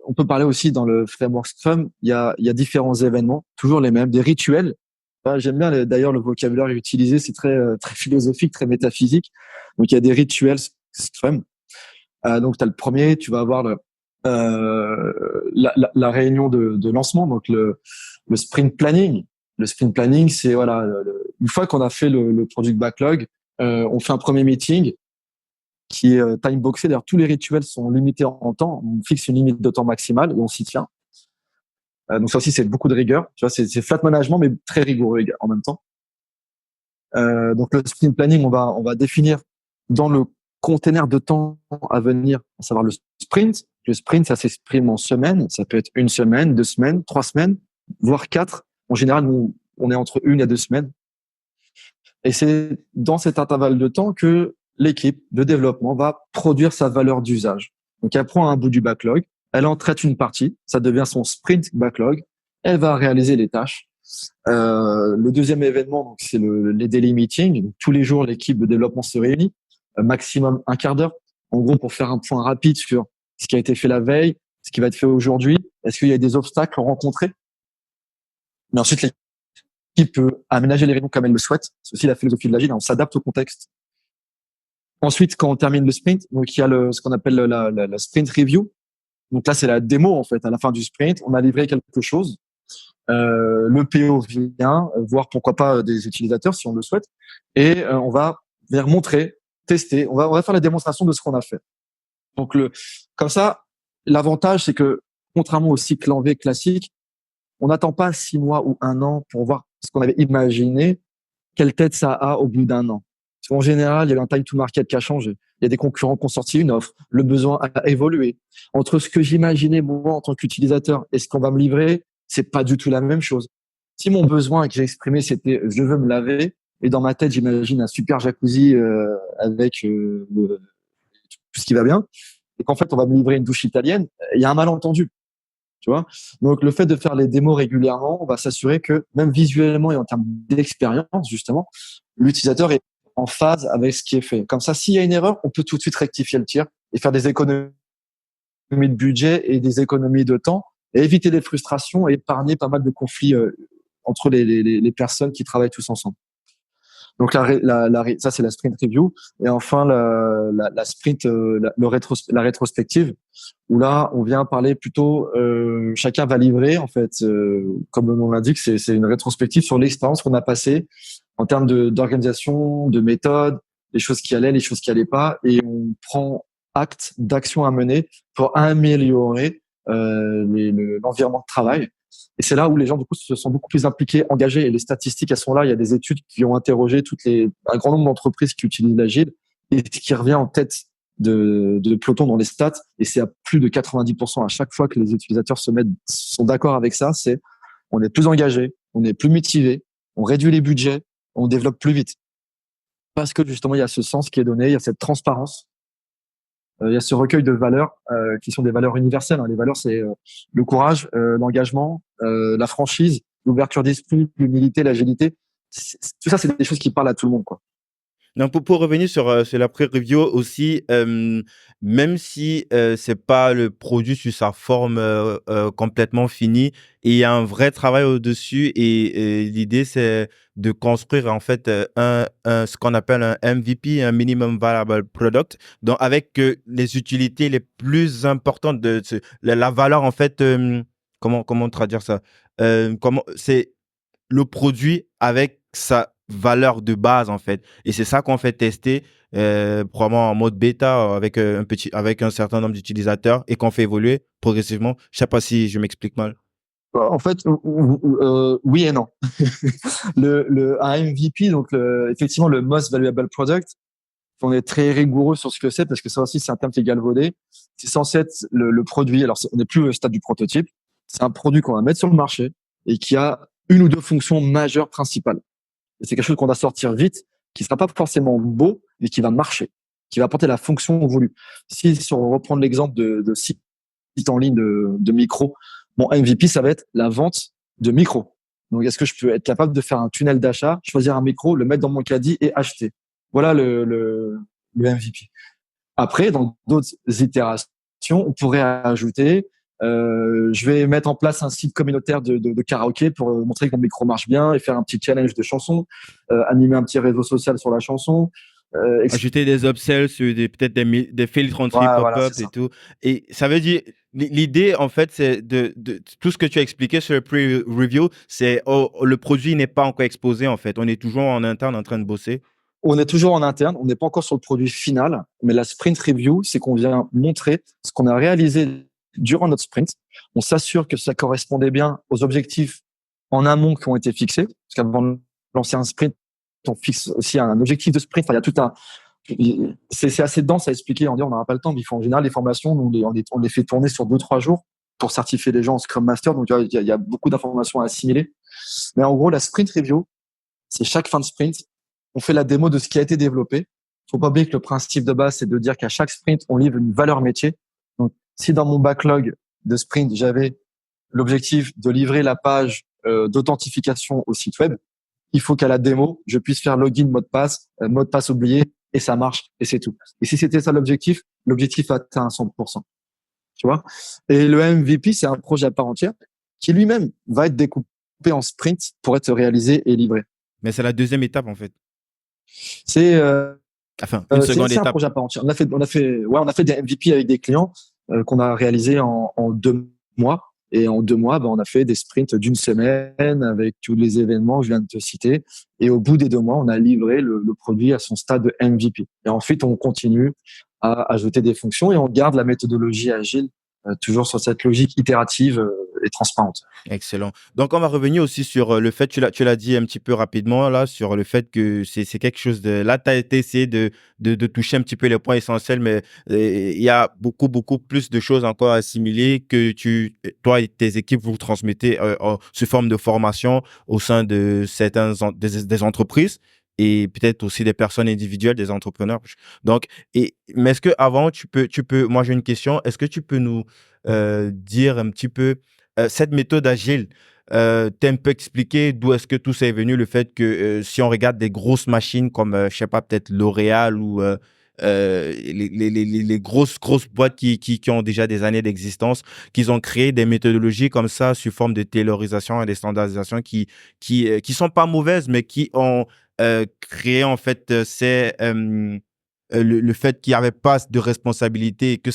on peut parler aussi dans le framework Scrum. Il y a différents événements, toujours les mêmes, des rituels. J'aime bien d'ailleurs le vocabulaire utilisé, c'est très philosophique, très métaphysique. Donc il y a des rituels Scrum. Donc tu as le premier, tu vas avoir la réunion de lancement, donc le sprint planning. Le sprint planning, c'est voilà, une fois qu'on a fait le product backlog, on fait un premier meeting qui est time boxé. D'ailleurs, tous les rituels sont limités en temps. On fixe une limite de temps maximale et on s'y tient. Donc ça aussi, c'est beaucoup de rigueur. Tu vois, c'est flat management, mais très rigoureux en même temps. Donc le sprint planning, on va définir dans le container de temps à venir, à savoir le sprint. Le sprint, ça s'exprime en semaines. Ça peut être 1 semaine, 2 semaines, 3 semaines, voire 4. En général, nous, on est entre 1 et 2 semaines. Et c'est dans cet intervalle de temps que l'équipe de développement va produire sa valeur d'usage. Donc, elle prend un bout du backlog, elle en traite une partie, ça devient son sprint backlog, elle va réaliser les tâches. Le deuxième événement, donc, c'est les daily meetings. Donc, tous les jours, l'équipe de développement se réunit, maximum un quart d'heure, en gros, pour faire un point rapide sur ce qui a été fait la veille, ce qui va être fait aujourd'hui, est-ce qu'il y a des obstacles rencontrés. Mais ensuite, l'équipe peut aménager les réunions comme elle le souhaite. C'est aussi la philosophie de l'agile, on s'adapte au contexte. Ensuite, quand on termine le sprint, donc il y a ce qu'on appelle la sprint review. Donc là, c'est la démo en fait. À la fin du sprint, on a livré quelque chose. Le PO vient voir pourquoi pas des utilisateurs si on le souhaite, et on va venir montrer, tester. On va faire la démonstration de ce qu'on a fait. Donc comme ça, l'avantage c'est que contrairement au cycle en V classique, on n'attend pas 6 mois ou 1 an pour voir ce qu'on avait imaginé, quelle tête ça a au bout d'1 an. Parce qu'en général, il y a eu un time to market qui a changé. Il y a des concurrents qui ont sorti une offre. Le besoin a évolué. Entre ce que j'imaginais, moi, en tant qu'utilisateur, et ce qu'on va me livrer, c'est pas du tout la même chose. Si mon besoin que j'ai exprimé, c'était je veux me laver, et dans ma tête, j'imagine un super jacuzzi avec tout ce qui va bien, et qu'en fait, on va me livrer une douche italienne, il y a un malentendu. Tu vois, donc le fait de faire les démos régulièrement, on va s'assurer que même visuellement et en termes d'expérience justement, l'utilisateur est en phase avec ce qui est fait. Comme ça, s'il y a une erreur, on peut tout de suite rectifier le tir et faire des économies de budget et des économies de temps et éviter des frustrations et épargner pas mal de conflits entre les personnes qui travaillent tous ensemble. Donc ça c'est la sprint review, et enfin la sprint la rétrospective, où là on vient parler plutôt chacun va livrer en fait comme le nom l'indique, c'est une rétrospective sur l'expérience qu'on a passée en termes d'organisation, de méthode, les choses qui allaient, les choses qui allaient pas, et on prend acte d'actions à mener pour améliorer l'environnement de travail. Et c'est là où les gens, du coup, se sont beaucoup plus impliqués, engagés. Et les statistiques, elles sont là. Il y a des études qui ont interrogé un grand nombre d'entreprises qui utilisent l'agile, et ce qui revient en tête de peloton dans les stats. Et c'est à plus de 90% à chaque fois que les utilisateurs sont d'accord avec ça. C'est, on est plus engagé, on est plus motivé, on réduit les budgets, on développe plus vite. Parce que justement, il y a ce sens qui est donné, il y a cette transparence. Il y a ce recueil de valeurs qui sont des valeurs universelles. Les valeurs, c'est le courage, l'engagement, la franchise, l'ouverture d'esprit, l'humilité, l'agilité. Tout ça, c'est des choses qui parlent à tout le monde, quoi. Non, pour revenir sur la pré-review aussi, même si c'est pas le produit sur sa forme complètement finie, et il y a un vrai travail au-dessus et l'idée c'est de construire en fait ce qu'on appelle un MVP, un minimum viable product, donc avec les utilités les plus importantes la valeur en fait, comment traduire ça? Comment c'est le produit avec sa valeur de base en fait, et c'est ça qu'on fait tester probablement en mode bêta avec un certain nombre d'utilisateurs et qu'on fait évoluer progressivement. Je sais pas si je m'explique mal. En fait, oui et non. Un MVP, donc effectivement le Most Valuable Product, on est très rigoureux sur ce que c'est parce que ça aussi c'est un terme qui est galvaudé. C'est censé être le produit. Alors on n'est plus au stade du prototype. C'est un produit qu'on va mettre sur le marché et qui a une ou deux fonctions majeures principales. Et c'est quelque chose qu'on va sortir vite, qui sera pas forcément beau, mais qui va marcher, qui va apporter la fonction voulue. Si on reprend l'exemple de site en ligne de micro, mon MVP, ça va être la vente de micros. Donc, est-ce que je peux être capable de faire un tunnel d'achat, choisir un micro, le mettre dans mon caddie et acheter? Voilà le MVP. Après, dans d'autres itérations, on pourrait ajouter, je vais mettre en place un site communautaire de karaoké pour montrer que mon micro marche bien et faire un petit challenge de chansons, animer un petit réseau social sur la chanson. Ajouter des upsells sur peut-être des filtres anti Voilà, c'est pop et ça. tout. Et ça veut dire, l'idée, en fait, c'est tout ce que tu as expliqué sur le pre-review, c'est le produit n'est pas encore exposé, en fait. On est toujours en interne en train de bosser. On est toujours en interne, on n'est pas encore sur le produit final, mais la sprint review, c'est qu'on vient montrer ce qu'on a réalisé durant notre sprint. On s'assure que ça correspondait bien aux objectifs en amont qui ont été fixés. Parce qu'avant de lancer un sprint, on fixe aussi un objectif de sprint. Enfin, il y a tout un, c'est assez dense à expliquer. On dit, on n'aura pas le temps, mais il faut en général les formations, on les fait tourner sur 2-3 jours pour certifier les gens en Scrum Master. Donc, il y a beaucoup d'informations à assimiler. Mais en gros, la sprint review, c'est chaque fin de sprint, on fait la démo de ce qui a été développé. Faut pas oublier que le principe de base, c'est de dire qu'à chaque sprint, on livre une valeur métier. Donc, si dans mon backlog de sprint, j'avais l'objectif de livrer la page d'authentification au site web, il faut qu'à la démo, je puisse faire login, mot de passe oublié, et ça marche, et c'est tout. Et si c'était ça l'objectif atteint à 100%. Tu vois? Et le MVP, c'est un projet à part entière qui lui-même va être découpé en sprint pour être réalisé et livré. Mais c'est la deuxième étape, en fait. C'est Enfin, une seconde c'est un étape. projet à part entière. On a fait des MVP avec des clients qu'on a réalisés en 2 mois. Et en 2 mois, on a fait des sprints d'une semaine avec tous les événements que je viens de te citer. Et au bout des 2 mois, on a livré le produit à son stade de MVP. Et ensuite, on continue à ajouter des fonctions et on garde la méthodologie agile toujours sur cette logique itérative et transparente. Excellent. Donc, on va revenir aussi sur le fait, tu l'as dit un petit peu rapidement, là, sur le fait que c'est quelque chose de. Là, tu as essayé de toucher un petit peu les points essentiels, mais il y a beaucoup, beaucoup plus de choses encore à assimiler que toi et tes équipes, vous transmettez sous forme de formation au sein de des entreprises et peut-être aussi des personnes individuelles, des entrepreneurs. Donc, mais est-ce que avant, moi j'ai une question, est-ce que tu peux nous dire un petit peu cette méthode agile, t'es un peu expliqué d'où est-ce que tout ça est venu, le fait que si on regarde des grosses machines comme, je sais pas, peut-être L'Oréal ou les grosses boîtes qui ont déjà des années d'existence, qu'ils ont créé des méthodologies comme ça sous forme de taylorisation et de standardisation qui sont pas mauvaises, mais qui ont créé en fait le fait qu'il n'y avait pas de responsabilité et que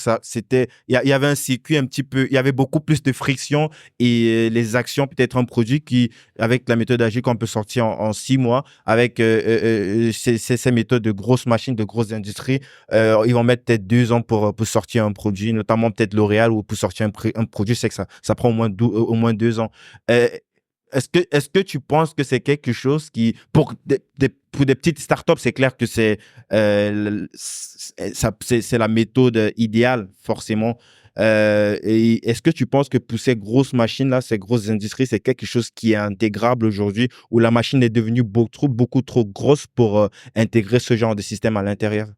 il y avait un circuit un petit peu, il y avait beaucoup plus de friction et les actions, peut-être un produit qui, avec la méthode agile qu'on peut sortir en 6 mois, avec ces méthodes de grosses machines, de grosses industries, ils vont mettre peut-être 2 ans pour sortir un produit, notamment peut-être L'Oréal ou pour sortir un produit, c'est que ça prend au moins 2 ans. Euh, est-ce que tu penses que c'est quelque chose qui, pour des petites startups, c'est clair que c'est la méthode idéale, forcément. Et est-ce que tu penses que pour ces grosses machines-là, ces grosses industries, c'est quelque chose qui est intégrable aujourd'hui, où la machine est devenue beaucoup trop grosse pour intégrer ce genre de système à l'intérieur?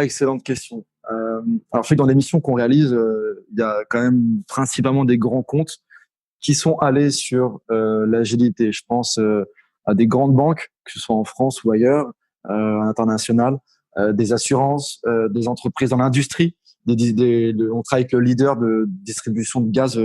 Excellente question. Alors, je sais que dans les missions qu'on réalise, il y a quand même principalement des grands comptes qui sont allés sur l'agilité. Je pense à des grandes banques, que ce soit en France ou ailleurs, à l'international, des assurances, des entreprises dans l'industrie. On travaille avec le leader de distribution de gaz,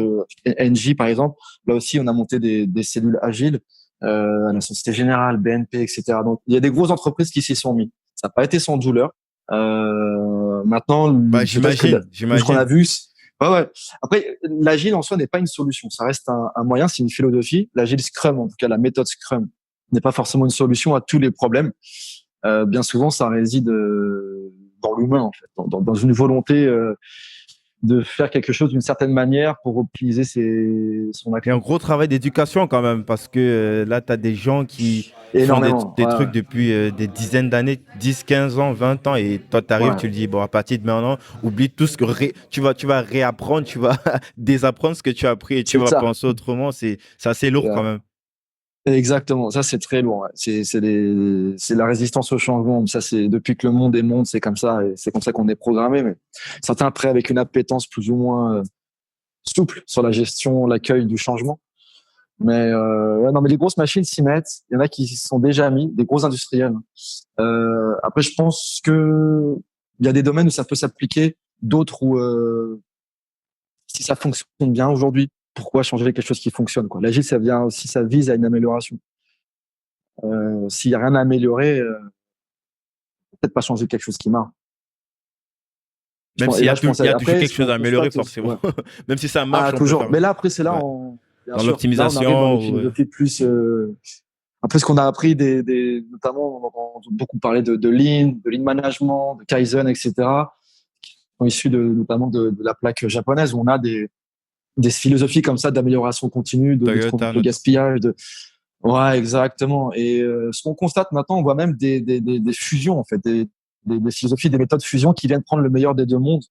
Engie par exemple. Là aussi, on a monté des cellules agiles, à la Société Générale, BNP, etc. Donc, il y a des grosses entreprises qui s'y sont mis. Ça n'a pas été sans douleur. Maintenant, Bah, peut-être que de ce qu'on a j'imagine. vu, ouais. Après, l'agile en soi n'est pas une solution. Ça reste un moyen, c'est une philosophie. L'agile Scrum, en tout cas la méthode Scrum, n'est pas forcément une solution à tous les problèmes. Bien souvent, ça réside dans l'humain, en fait, dans une volonté de faire quelque chose d'une certaine manière pour optimiser son Il y a un action. gros travail d'éducation quand même, parce que là, tu as des gens qui font Énormément. des Ouais, trucs depuis des dizaines d'années, 10, 15 ans, 20 ans, et toi, tu arrives, ouais. tu le dis, bon, à partir de maintenant, oublie tout ce que tu vas réapprendre, tu vas désapprendre ce que tu as appris et tu C'est vas ça. penser autrement. C'est assez lourd quand même. Exactement, ça c'est très lourd. Ouais. C'est la résistance au changement. Ça c'est depuis que le monde est monde, c'est comme ça et c'est comme ça qu'on est programmé. Mais certains après avec une appétence plus ou moins souple sur la gestion, l'accueil du changement. Mais ouais, non, mais les grosses machines s'y mettent. Il y en a qui s'y sont déjà mis, des gros industriels. Après, je pense que il y a des domaines où ça peut s'appliquer, d'autres où si ça fonctionne bien aujourd'hui, pourquoi changer quelque chose qui fonctionne quoi. L'agile, ça vient aussi, ça vise à une amélioration. S'il y a rien à améliorer, peut-être pas changer quelque chose qui marche. Même s'il Et y là, a, je pense il y a toujours après, quelque ce chose qu'on à améliorer, constate, forcément. ouais. Même si ça marche, Ah, on peut toujours. faire. Mais là, après, c'est là, Ouais. bien Dans sûr, là, on arrive dans des l'optimisation. philosophies plus, après, ce qu'on a appris notamment, on entend beaucoup parler de lean management, de Kaizen, etc., qui sont issus notamment de la plaque japonaise, où on a des philosophies comme ça d'amélioration continue, de lutte contre Toyota, le notamment. gaspillage, ouais, exactement. Et ce qu'on constate maintenant, on voit même des fusions, en fait, des philosophies, des méthodes fusion qui viennent prendre le meilleur des deux mondes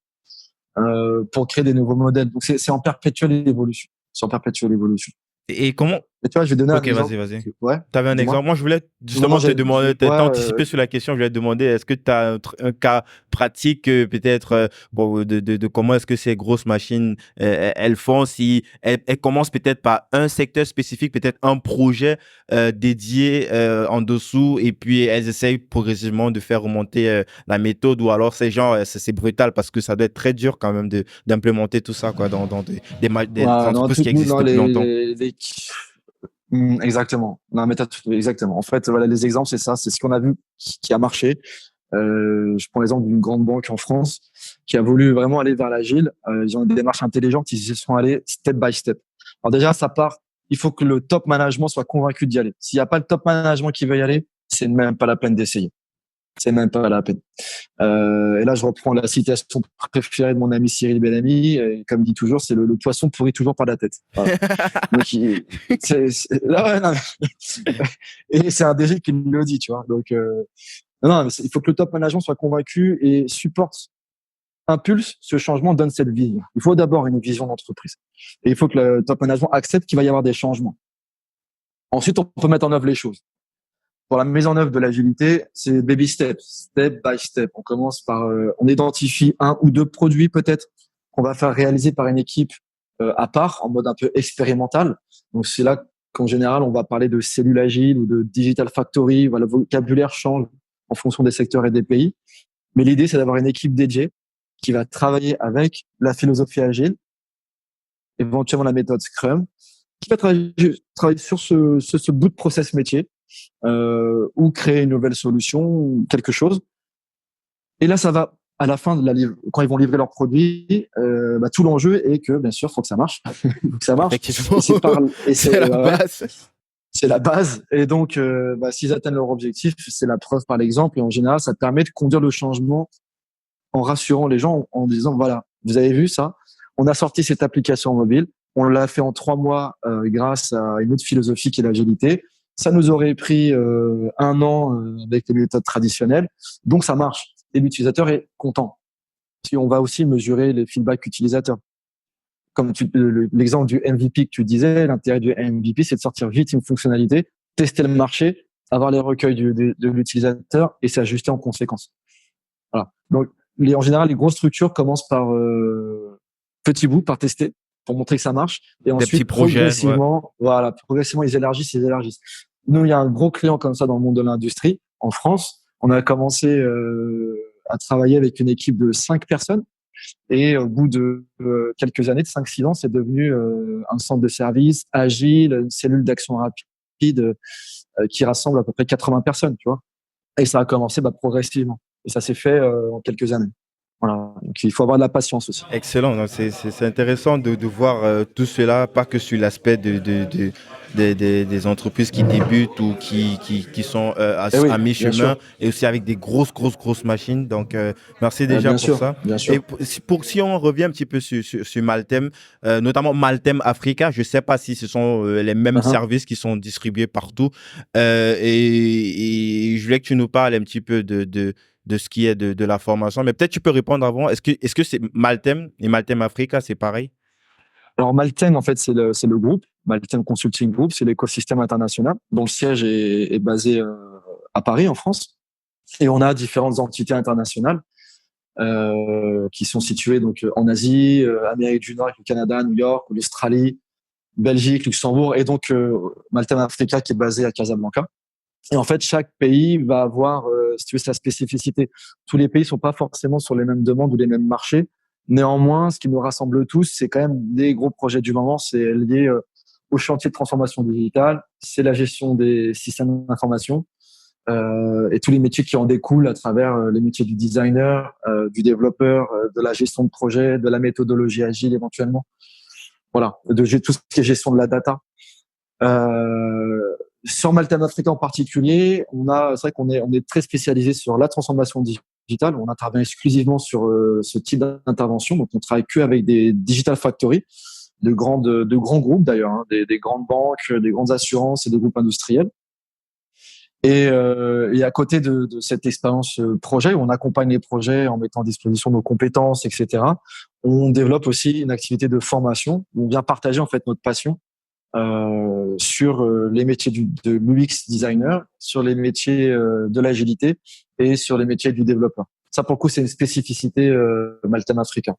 pour créer des nouveaux modèles. Donc, c'est en perpétuelle évolution. C'est en perpétuelle évolution. Et comment. Et tu vois, je vais donner un Ok, vas-y, exemple. vas-y. Ouais, Tu avais un exemple. dis-moi. Moi, je voulais Non, non, justement te demander, ouais, t'as anticipé sur la question, je voulais te demander, est-ce que tu as un cas pratique, peut-être, bon, de comment est-ce que ces grosses machines, elles font, si elles commencent peut-être par un secteur spécifique, peut-être un projet dédié en dessous, et puis elles essayent progressivement de faire remonter la méthode, ou alors c'est genre, c'est brutal parce que ça doit être très dur quand même d'implémenter tout ça, quoi, dans des ouais, non, entreprises qui existent non, depuis longtemps. exactement. Non, mais exactement. En fait, voilà, les exemples, c'est ça, c'est ce qu'on a vu qui a marché. Je prends l'exemple d'une grande banque en France qui a voulu vraiment aller vers l'agile. Ils ont une démarche intelligente, ils y sont allés step by step. Alors déjà, ça part, il faut que le top management soit convaincu d'y aller. S'il n'y a pas le top management qui veut y aller, c'est même pas la peine d'essayer. C'est même pas la peine. Et là, je reprends la citation préférée de mon ami Cyril Bellamy. Et comme il dit toujours, c'est le poisson pourrit toujours par la tête. Voilà. Donc, là, ouais, non, et c'est un DG qui le dit, tu vois. Donc, non, mais il faut que le top management soit convaincu et supporte, impulse ce changement, donne cette vision. Il faut d'abord une vision d'entreprise. Et il faut que le top management accepte qu'il va y avoir des changements. Ensuite, on peut mettre en œuvre les choses. Pour la mise en œuvre de l'agilité, c'est baby steps, step by step. On commence par, on identifie un ou deux produits peut-être qu'on va faire réaliser par une équipe à part, en mode un peu expérimental. Donc c'est là qu'en général, on va parler de cellules agiles ou de digital factory. Voilà, le vocabulaire change en fonction des secteurs et des pays. Mais l'idée, c'est d'avoir une équipe dédiée qui va travailler avec la philosophie agile, éventuellement la méthode Scrum, qui va travailler sur ce bout de process métier ou créer une nouvelle solution ou quelque chose. Et là, ça va à la fin quand ils vont livrer leur produit, tout l'enjeu est que bien sûr, faut que ça marche, faut que ça marche. Effectivement, Et c'est la base. c'est la base. Et donc, s'ils atteignent leur objectif, c'est la preuve par l'exemple. Et en général, ça permet de conduire le changement en rassurant les gens, en disant voilà, vous avez vu ça, on a sorti cette application mobile, on l'a fait en 3 mois grâce à une autre philosophie qui est l'agilité. Ça nous aurait pris 1 an avec les méthodes traditionnelles, donc ça marche. Et l'utilisateur est content. Si on va aussi mesurer les feedbacks utilisateurs. Comme l'exemple du MVP que tu disais, l'intérêt du MVP, c'est de sortir vite une fonctionnalité, tester le marché, avoir les recueils de l'utilisateur et s'ajuster en conséquence. Voilà. Donc, en général, les grosses structures commencent par petits bouts, par tester, pour montrer que ça marche. Et Des petits ensuite, projets, ouais. progressivement, ils élargissent. nous, il y a un gros client comme ça dans le monde de l'industrie en France. On a commencé à travailler avec une équipe de 5 personnes. Et au bout de quelques années, de 5-6 ans, c'est devenu un centre de service agile, une cellule d'action rapide qui rassemble à peu près 80 personnes, tu vois. Et ça a commencé progressivement. Et ça s'est fait en quelques années. Voilà. Donc, il faut avoir de la patience aussi. Excellent. Non, c'est intéressant de voir tout cela, pas que sur l'aspect des entreprises qui débutent ou qui sont Et oui, à bien mi-chemin, sûr. et aussi avec des grosses machines. Donc, merci déjà Bien pour sûr, ça. bien Et sûr. si on revient un petit peu sur Maltem, notamment Maltem Africa, je ne sais pas si ce sont les mêmes Uh-huh. services qui sont distribués partout. Et je voulais que tu nous parles un petit peu de ce qui est de la formation. Mais peut-être tu peux répondre avant. Est-ce que c'est Maltem et Maltem Africa, c'est pareil? Alors, Maltem, en fait, c'est le groupe. Maltem Consulting Group, c'est l'écosystème international dont le siège est basé à Paris, en France. Et on a différentes entités internationales qui sont situées donc en Asie, Amérique du Nord, avec le Canada, New York, l'Australie, Belgique, Luxembourg, et donc Maltem Africa qui est basé à Casablanca. Et en fait, chaque pays va avoir, si tu veux, sa spécificité. Tous les pays sont pas forcément sur les mêmes demandes ou les mêmes marchés. Néanmoins, ce qui nous rassemble tous, c'est quand même des gros projets du moment. C'est lié au chantier de transformation digitale, c'est la gestion des systèmes d'information et tous les métiers qui en découlent à travers les métiers du designer, du développeur, de la gestion de projet, de la méthodologie agile éventuellement. Voilà, tout ce qui est gestion de la data. Euh, Sur Maltem Africa en particulier, c'est vrai on est très spécialisé sur la transformation digitale. On intervient exclusivement sur ce type d'intervention. Donc, on travaille que avec des digital factories, de grands groupes d'ailleurs, hein, des grandes banques, des grandes assurances et des groupes industriels. Et à côté de cette expérience projet, où on accompagne les projets en mettant à disposition nos compétences, etc., on développe aussi une activité de formation où on vient partager en fait notre passion sur les métiers de l'UX designer, sur les métiers de l'agilité et sur les métiers du développeur. Ça, pour le coup, c'est une spécificité Maltem Africa.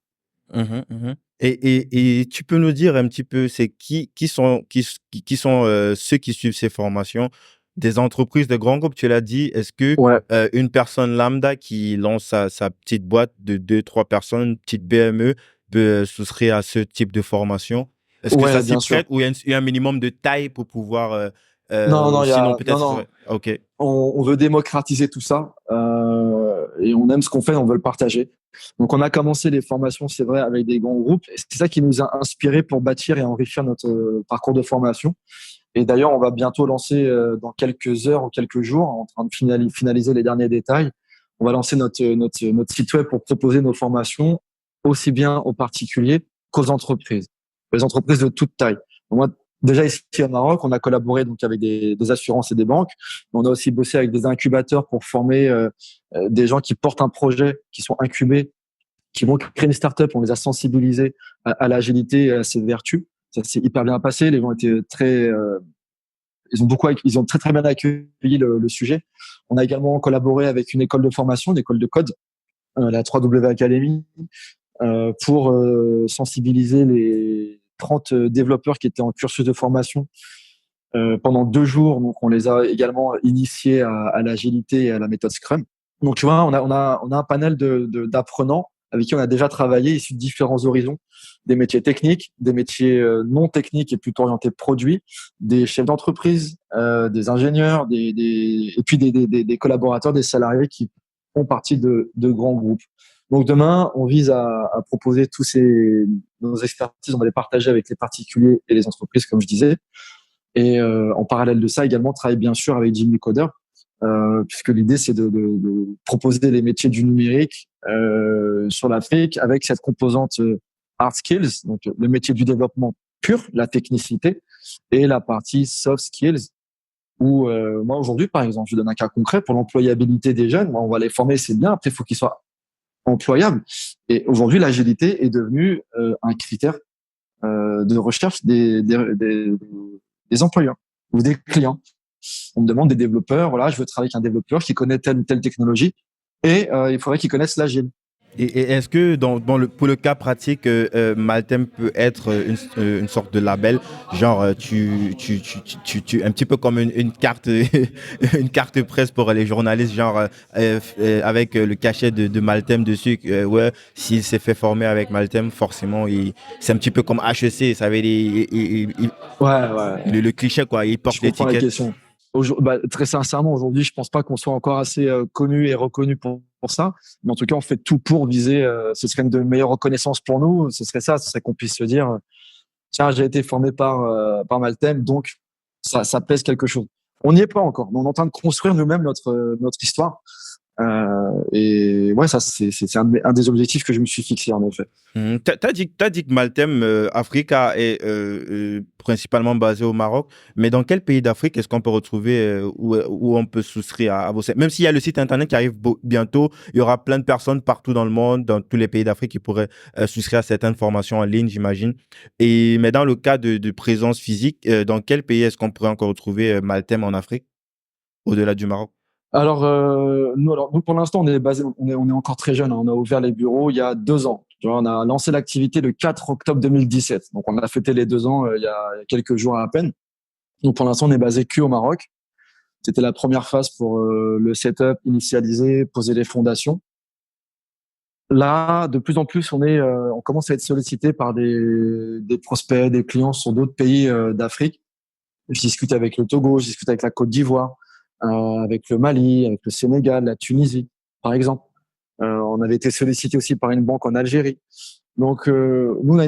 Mhm, mhm. Et tu peux nous dire un petit peu, c'est qui sont ceux qui suivent ces formations? Des entreprises, de grands groupes, tu l'as dit. Est-ce que Ouais, une personne lambda qui lance sa petite boîte de 2, 3 personnes, une petite PME, peut souscrire à ce type de formation? Est-ce que ça ouais, s'y bien sûr. prête ou il y a un minimum de taille pour pouvoir, Non, non, sinon non, peut-être ce non. serait... OK. On veut démocratiser tout ça et on aime ce qu'on fait, on veut le partager. Donc, on a commencé les formations, c'est vrai, avec des grands groupes. Et c'est ça qui nous a inspiré pour bâtir et enrichir notre parcours de formation. Et d'ailleurs, on va bientôt lancer dans quelques heures ou quelques jours, en train de finaliser les derniers détails. On va lancer notre site web pour proposer nos formations aussi bien aux particuliers qu'aux entreprises, les entreprises de toute taille. Moi, déjà ici au Maroc, on a collaboré donc avec des assurances et des banques. On a aussi bossé avec des incubateurs pour former des gens qui portent un projet, qui sont incubés, qui vont créer une start-up. On les a sensibilisés à l'agilité et à ses vertus. Ça s'est hyper bien passé. Les gens étaient ils ont très très bien accueilli le sujet. On a également collaboré avec une école de formation, une école de code, la 3W Academy, pour sensibiliser les 30 développeurs qui étaient en cursus de formation pendant 2 jours. Donc, on les a également initiés à l'agilité et à la méthode Scrum. Donc, tu vois, on a un panel d'apprenants avec qui on a déjà travaillé, issus de différents horizons, des métiers techniques, des métiers non techniques et plutôt orientés produits, des chefs d'entreprise, des ingénieurs, et puis des collaborateurs, des salariés qui font partie de grands groupes. Donc demain, on vise à proposer nos expertises, on va les partager avec les particuliers et les entreprises, comme je disais. Et en parallèle de ça, également, travailler bien sûr avec Jimmy Coder, puisque l'idée, c'est de proposer les métiers du numérique sur l'Afrique avec cette composante hard skills, donc le métier du développement pur, la technicité, et la partie soft skills, où moi, aujourd'hui, par exemple, je donne un cas concret pour l'employabilité des jeunes. Moi, on va les former, c'est bien. Après, il faut qu'ils soient employables. Et aujourd'hui, l'agilité est devenue un critère de recherche des employeurs ou des clients. On me demande des développeurs, voilà, je veux travailler avec un développeur qui connaît telle ou telle technologie et il faudrait qu'il connaisse l'agile. Et est-ce que pour le cas pratique, Maltem peut être une sorte de label, genre un petit peu comme une carte, une carte presse pour les journalistes, genre avec le cachet de Maltem dessus, ouais, s'il s'est fait former avec Maltem, forcément, c'est un petit peu comme HEC, ça veut dire, Ouais, ouais. le cliché, quoi, il Je porte comprends la l'étiquette. question. Très sincèrement, aujourd'hui, je pense pas qu'on soit encore assez connu et reconnu pour ça. Mais en tout cas, on fait tout pour viser. Ce serait une de meilleures reconnaissances pour nous. Ce serait ça, ce serait qu'on puisse se dire, tiens, j'ai été formé par Maltem, donc ça pèse quelque chose. On n'y est pas encore, mais on est en train de construire nous-mêmes notre histoire. Et ouais, ça, c'est un des objectifs que je me suis fixé, en effet. T'as dit que Maltem Africa est principalement basé au Maroc, mais dans quel pays d'Afrique est-ce qu'on peut retrouver où on peut souscrire à vos sites? Même s'il y a le site internet qui arrive bientôt, il y aura plein de personnes partout dans le monde, dans tous les pays d'Afrique qui pourraient souscrire à cette information en ligne, j'imagine. Mais dans le cas de présence physique, dans quel pays est-ce qu'on pourrait encore retrouver Maltem en Afrique, au-delà du Maroc? Nous, pour l'instant, on est basé, on est encore très jeune, hein. On a ouvert les bureaux il y a 2 ans. Tu vois, on a lancé l'activité le 4 octobre 2017. Donc, on a fêté les 2 ans il y a quelques jours à peine. Donc, pour l'instant, on est basé que au Maroc. C'était la première phase pour le setup, initialiser, poser les fondations. Là, de plus en plus, on commence à être sollicité par des prospects, des clients sur d'autres pays d'Afrique. Je discute avec le Togo, je discute avec la Côte d'Ivoire, avec le Mali, avec le Sénégal, la Tunisie, par exemple. On avait été sollicité aussi par une banque en Algérie. Donc, nous,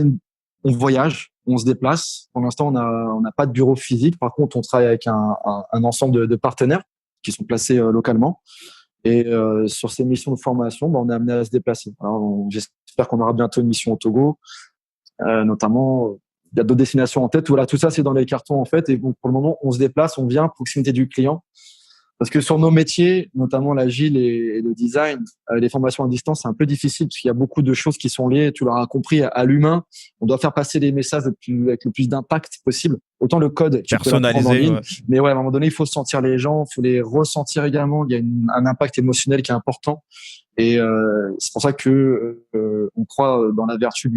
on voyage, on se déplace. Pour l'instant, on n'a pas de bureau physique. Par contre, on travaille avec un ensemble de partenaires qui sont placés localement. Et sur ces missions de formation, on est amené à se déplacer. Alors, j'espère qu'on aura bientôt une mission au Togo, notamment. Il y a d'autres destinations en tête. Voilà, tout ça, c'est dans les cartons en fait. Et donc, pour le moment, on se déplace, on vient à proximité du client. Parce que sur nos métiers, notamment l'agile et le design, les formations à distance, c'est un peu difficile parce qu'il y a beaucoup de choses qui sont liées, tu l'auras compris, à l'humain. On doit faire passer les messages avec le plus d'impact possible. Autant le code, tu peux l'apprendre en ligne, ouais. mais ouais, à un moment donné, il faut sentir les gens, il faut les ressentir également. Il y a un impact émotionnel qui est important. Et c'est pour ça que on croit dans la vertu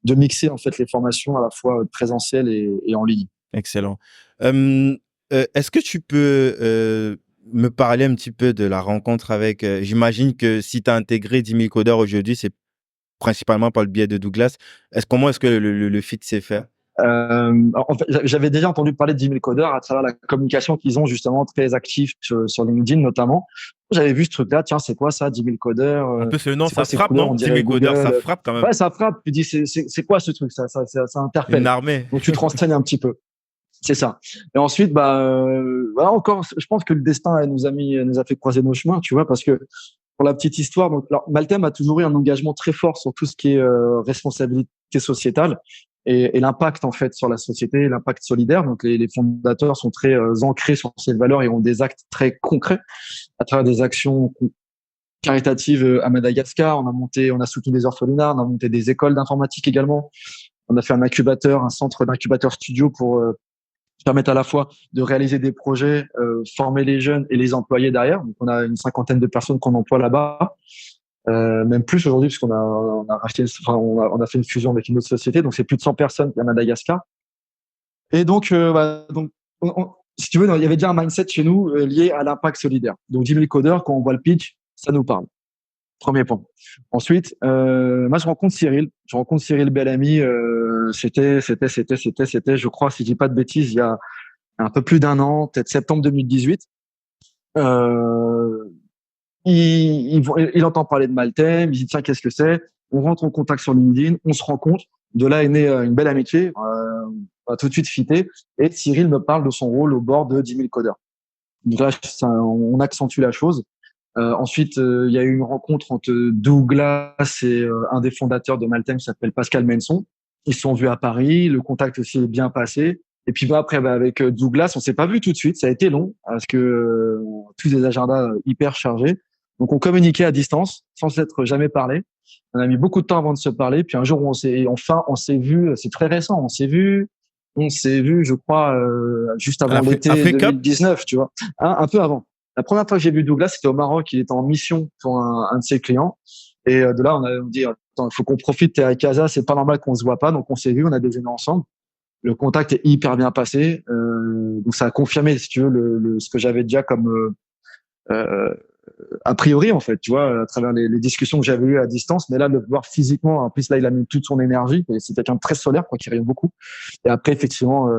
de mixer en fait les formations à la fois présentielles et en ligne. Excellent. Est-ce que tu peux me parler un petit peu de la rencontre avec... j'imagine que si tu as intégré 10 000 codeurs aujourd'hui, c'est principalement par le biais de Douglas. Comment est-ce que le fit s'est fait? En fait, j'avais déjà entendu parler de 10 000 codeurs à travers la communication qu'ils ont justement très active sur LinkedIn notamment. J'avais vu ce truc-là, tiens, c'est quoi ça, 10 000 codeurs? Un peu ce nom, ça ces frappe, couleurs, non? on 10 dirait 000 codeurs, ça Google. frappe quand même. Ouais, ça frappe. Tu dis, c'est quoi ce truc? Ça interpelle. Une armée. Donc tu te renseignes un petit peu. C'est ça. Et ensuite, voilà encore, je pense que le destin nous a fait croiser nos chemins, tu vois, parce que pour la petite histoire, donc, alors, Maltem a toujours eu un engagement très fort sur tout ce qui est responsabilité sociétale et l'impact en fait sur la société, l'impact solidaire. Donc les fondateurs sont très ancrés sur ces valeurs et ont des actes très concrets à travers des actions caritatives à Madagascar. On a soutenu des orphelinats, on a monté des écoles d'informatique également. On a fait un centre d'incubateur studio pour permettre à la fois de réaliser des projets, former les jeunes et les employer derrière. Donc, on a une 50aine de personnes qu'on emploie là-bas, même plus aujourd'hui puisqu'on a racheté, enfin, on a fait une fusion avec une autre société. Donc, c'est plus de 100 personnes à Madagascar. Et donc, si tu veux, il y avait déjà un mindset chez nous lié à l'impact solidaire. Donc, 10 000 codeurs, quand on voit le pitch, ça nous parle. Premier point. Ensuite, moi, je rencontre Cyril Bellamy. C'était, je crois, si je dis pas de bêtises, il y a un peu plus d'un an, peut-être septembre 2018. Il entend parler de Maltem, il dit tiens, qu'est-ce que c'est? On rentre en contact sur LinkedIn, on se rencontre. De là est née une belle amitié. On a tout de suite fité. Et Cyril me parle de son rôle au bord de 10 000 codeurs. Donc là, on accentue la chose. Ensuite, il y a eu une rencontre entre Douglas et un des fondateurs de Maltem qui s'appelle Pascal Menson. Ils se sont vus à Paris, le contact aussi est bien passé. Et puis après, avec Douglas, on s'est pas vu tout de suite, ça a été long parce que tous des agendas hyper chargés. Donc on communiquait à distance sans s'être jamais parlé. On a mis beaucoup de temps avant de se parler. Puis un jour, on s'est vu. C'est très récent. On s'est vu, je crois, juste avant l'été 2019, tu vois, un peu avant. La première fois que j'ai vu Douglas, c'était au Maroc. Il était en mission pour un de ses clients. Et de là, on dit, attends, il faut qu'on profite, t'es à Casa, c'est pas normal qu'on se voit pas. Donc, on s'est vu, on a déjeuné ensemble. Le contact est hyper bien passé. Donc, ça a confirmé, si tu veux, ce que j'avais déjà comme euh, a priori, en fait, tu vois, à travers les discussions que j'avais eues à distance. Mais là, le voir physiquement, en plus, là, il a mis toute son énergie. Et c'est quelqu'un de très solaire, quoi, qui rayonne beaucoup. Et après, effectivement,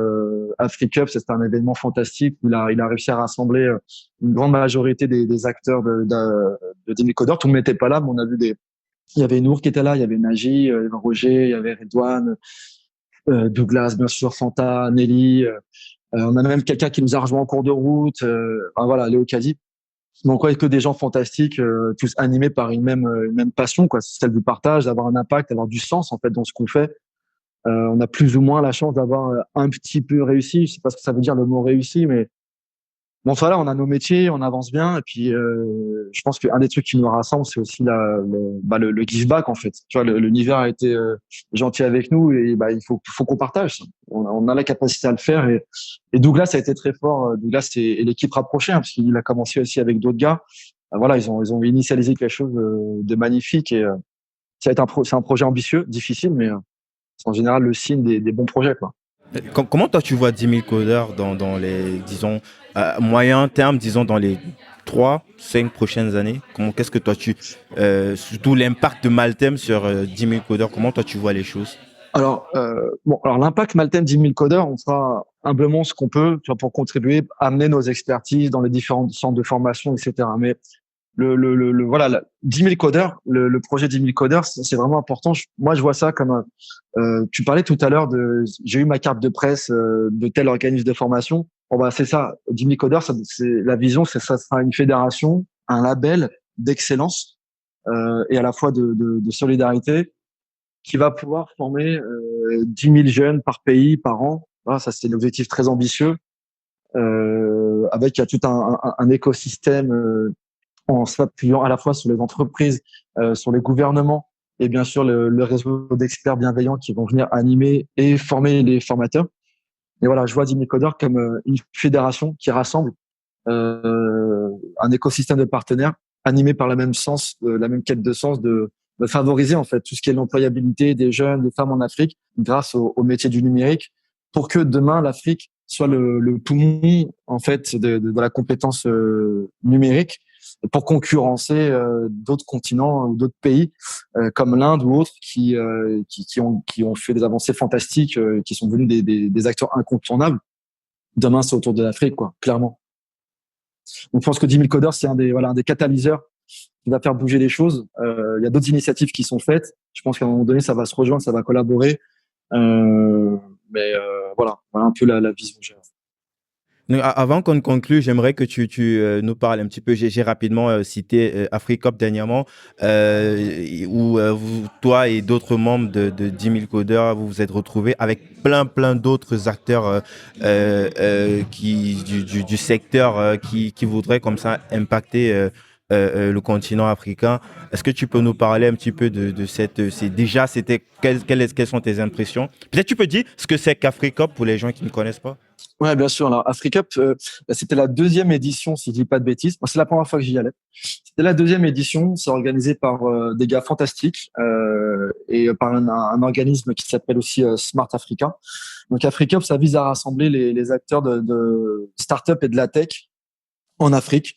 Africup, c'était un événement fantastique où il a réussi à rassembler une grande majorité des acteurs de Demi Coder. Tout le monde n'était pas là, mais on a vu il y avait Nour qui était là, il y avait Naji, il y avait Roger, il y avait Redouane, Douglas, bien sûr, Fanta, Nelly. On a même quelqu'un qui nous a rejoint en cours de route. Enfin, voilà, Léo Kadi. Donc, ouais, que des gens fantastiques, tous animés par une même passion, quoi. C'est celle du partage, d'avoir un impact, d'avoir du sens, en fait, dans ce qu'on fait. On a plus ou moins la chance d'avoir un petit peu réussi. Je sais pas ce que ça veut dire le mot réussi, mais bon, voilà, on a nos métiers, on avance bien. Et puis, je pense qu'un des trucs qui nous rassemble, c'est aussi le give back, en fait. Tu vois, l'univers a été gentil avec nous et bah, faut qu'on partage. On a la capacité à le faire. Et Douglas a été très fort. Douglas et l'équipe rapprochée, hein, parce qu'il a commencé aussi avec d'autres gars. Voilà, ils ont initialisé quelque chose de magnifique. Et ça va être c'est un projet ambitieux, difficile, mais c'est en général le signe des bons projets, quoi. Comment toi tu vois 10 000 codeurs dans les, disons, moyen terme, disons dans les 3, 5 prochaines années? Qu'est-ce que toi surtout l'impact de Maltem sur 10 000 codeurs, comment toi tu vois les choses? Alors l'impact Maltem 10 000 codeurs, on fera humblement ce qu'on peut, tu vois, pour contribuer, amener nos expertises dans les différents centres de formation, etc. Mais voilà, 10 000 codeurs, le projet 10 000 codeurs, c'est vraiment important. Moi, je vois ça comme tu parlais tout à l'heure j'ai eu ma carte de presse de tel organisme de formation. Bon, bah, c'est ça. 10 000 codeurs, la vision, ça sera une fédération, un label d'excellence et à la fois de solidarité qui va pouvoir former 10 000 jeunes par pays, par an. Voilà, ça, c'est un objectif très ambitieux avec il y a tout un écosystème en s'appuyant à la fois sur les entreprises, sur les gouvernements et bien sûr le réseau d'experts bienveillants qui vont venir animer et former les formateurs. Et voilà, je vois Dimicodor comme une fédération qui rassemble un écosystème de partenaires animés par la même quête de sens de favoriser en fait tout ce qui est l'employabilité des jeunes, des femmes en Afrique grâce au métier du numérique pour que demain l'Afrique soit le poumon en fait de la compétence numérique pour concurrencer d'autres continents ou d'autres pays comme l'Inde ou autres qui ont fait des avancées fantastiques, qui sont devenus des acteurs incontournables. Demain, c'est autour de l'Afrique, quoi, clairement. Donc, je pense que 10 000 codeurs, c'est un des catalyseurs qui va faire bouger les choses. Il y a d'autres initiatives qui sont faites. Je pense qu'à un moment donné, ça va se rejoindre, ça va collaborer. Voilà un peu la vision que j'ai. Donc, avant qu'on ne conclue, j'aimerais que tu nous parles un petit peu. J'ai rapidement cité Africop dernièrement, où toi et d'autres membres de 10 000 codeurs, vous vous êtes retrouvés avec plein d'autres acteurs du secteur qui voudraient comme ça impacter le continent africain. Est-ce que tu peux nous parler un petit peu de cette... Quelles sont tes impressions? Peut-être tu peux dire ce que c'est qu'Africop pour les gens qui ne connaissent pas. Ouais, bien sûr. Alors, Africup, c'était la deuxième édition, si je dis pas de bêtises. Moi, c'est la première fois que j'y allais. C'était la deuxième édition. C'est organisé par des gars fantastiques et par un organisme qui s'appelle aussi Smart Africa. Donc, Africup, ça vise à rassembler les acteurs de start-up et de la tech en Afrique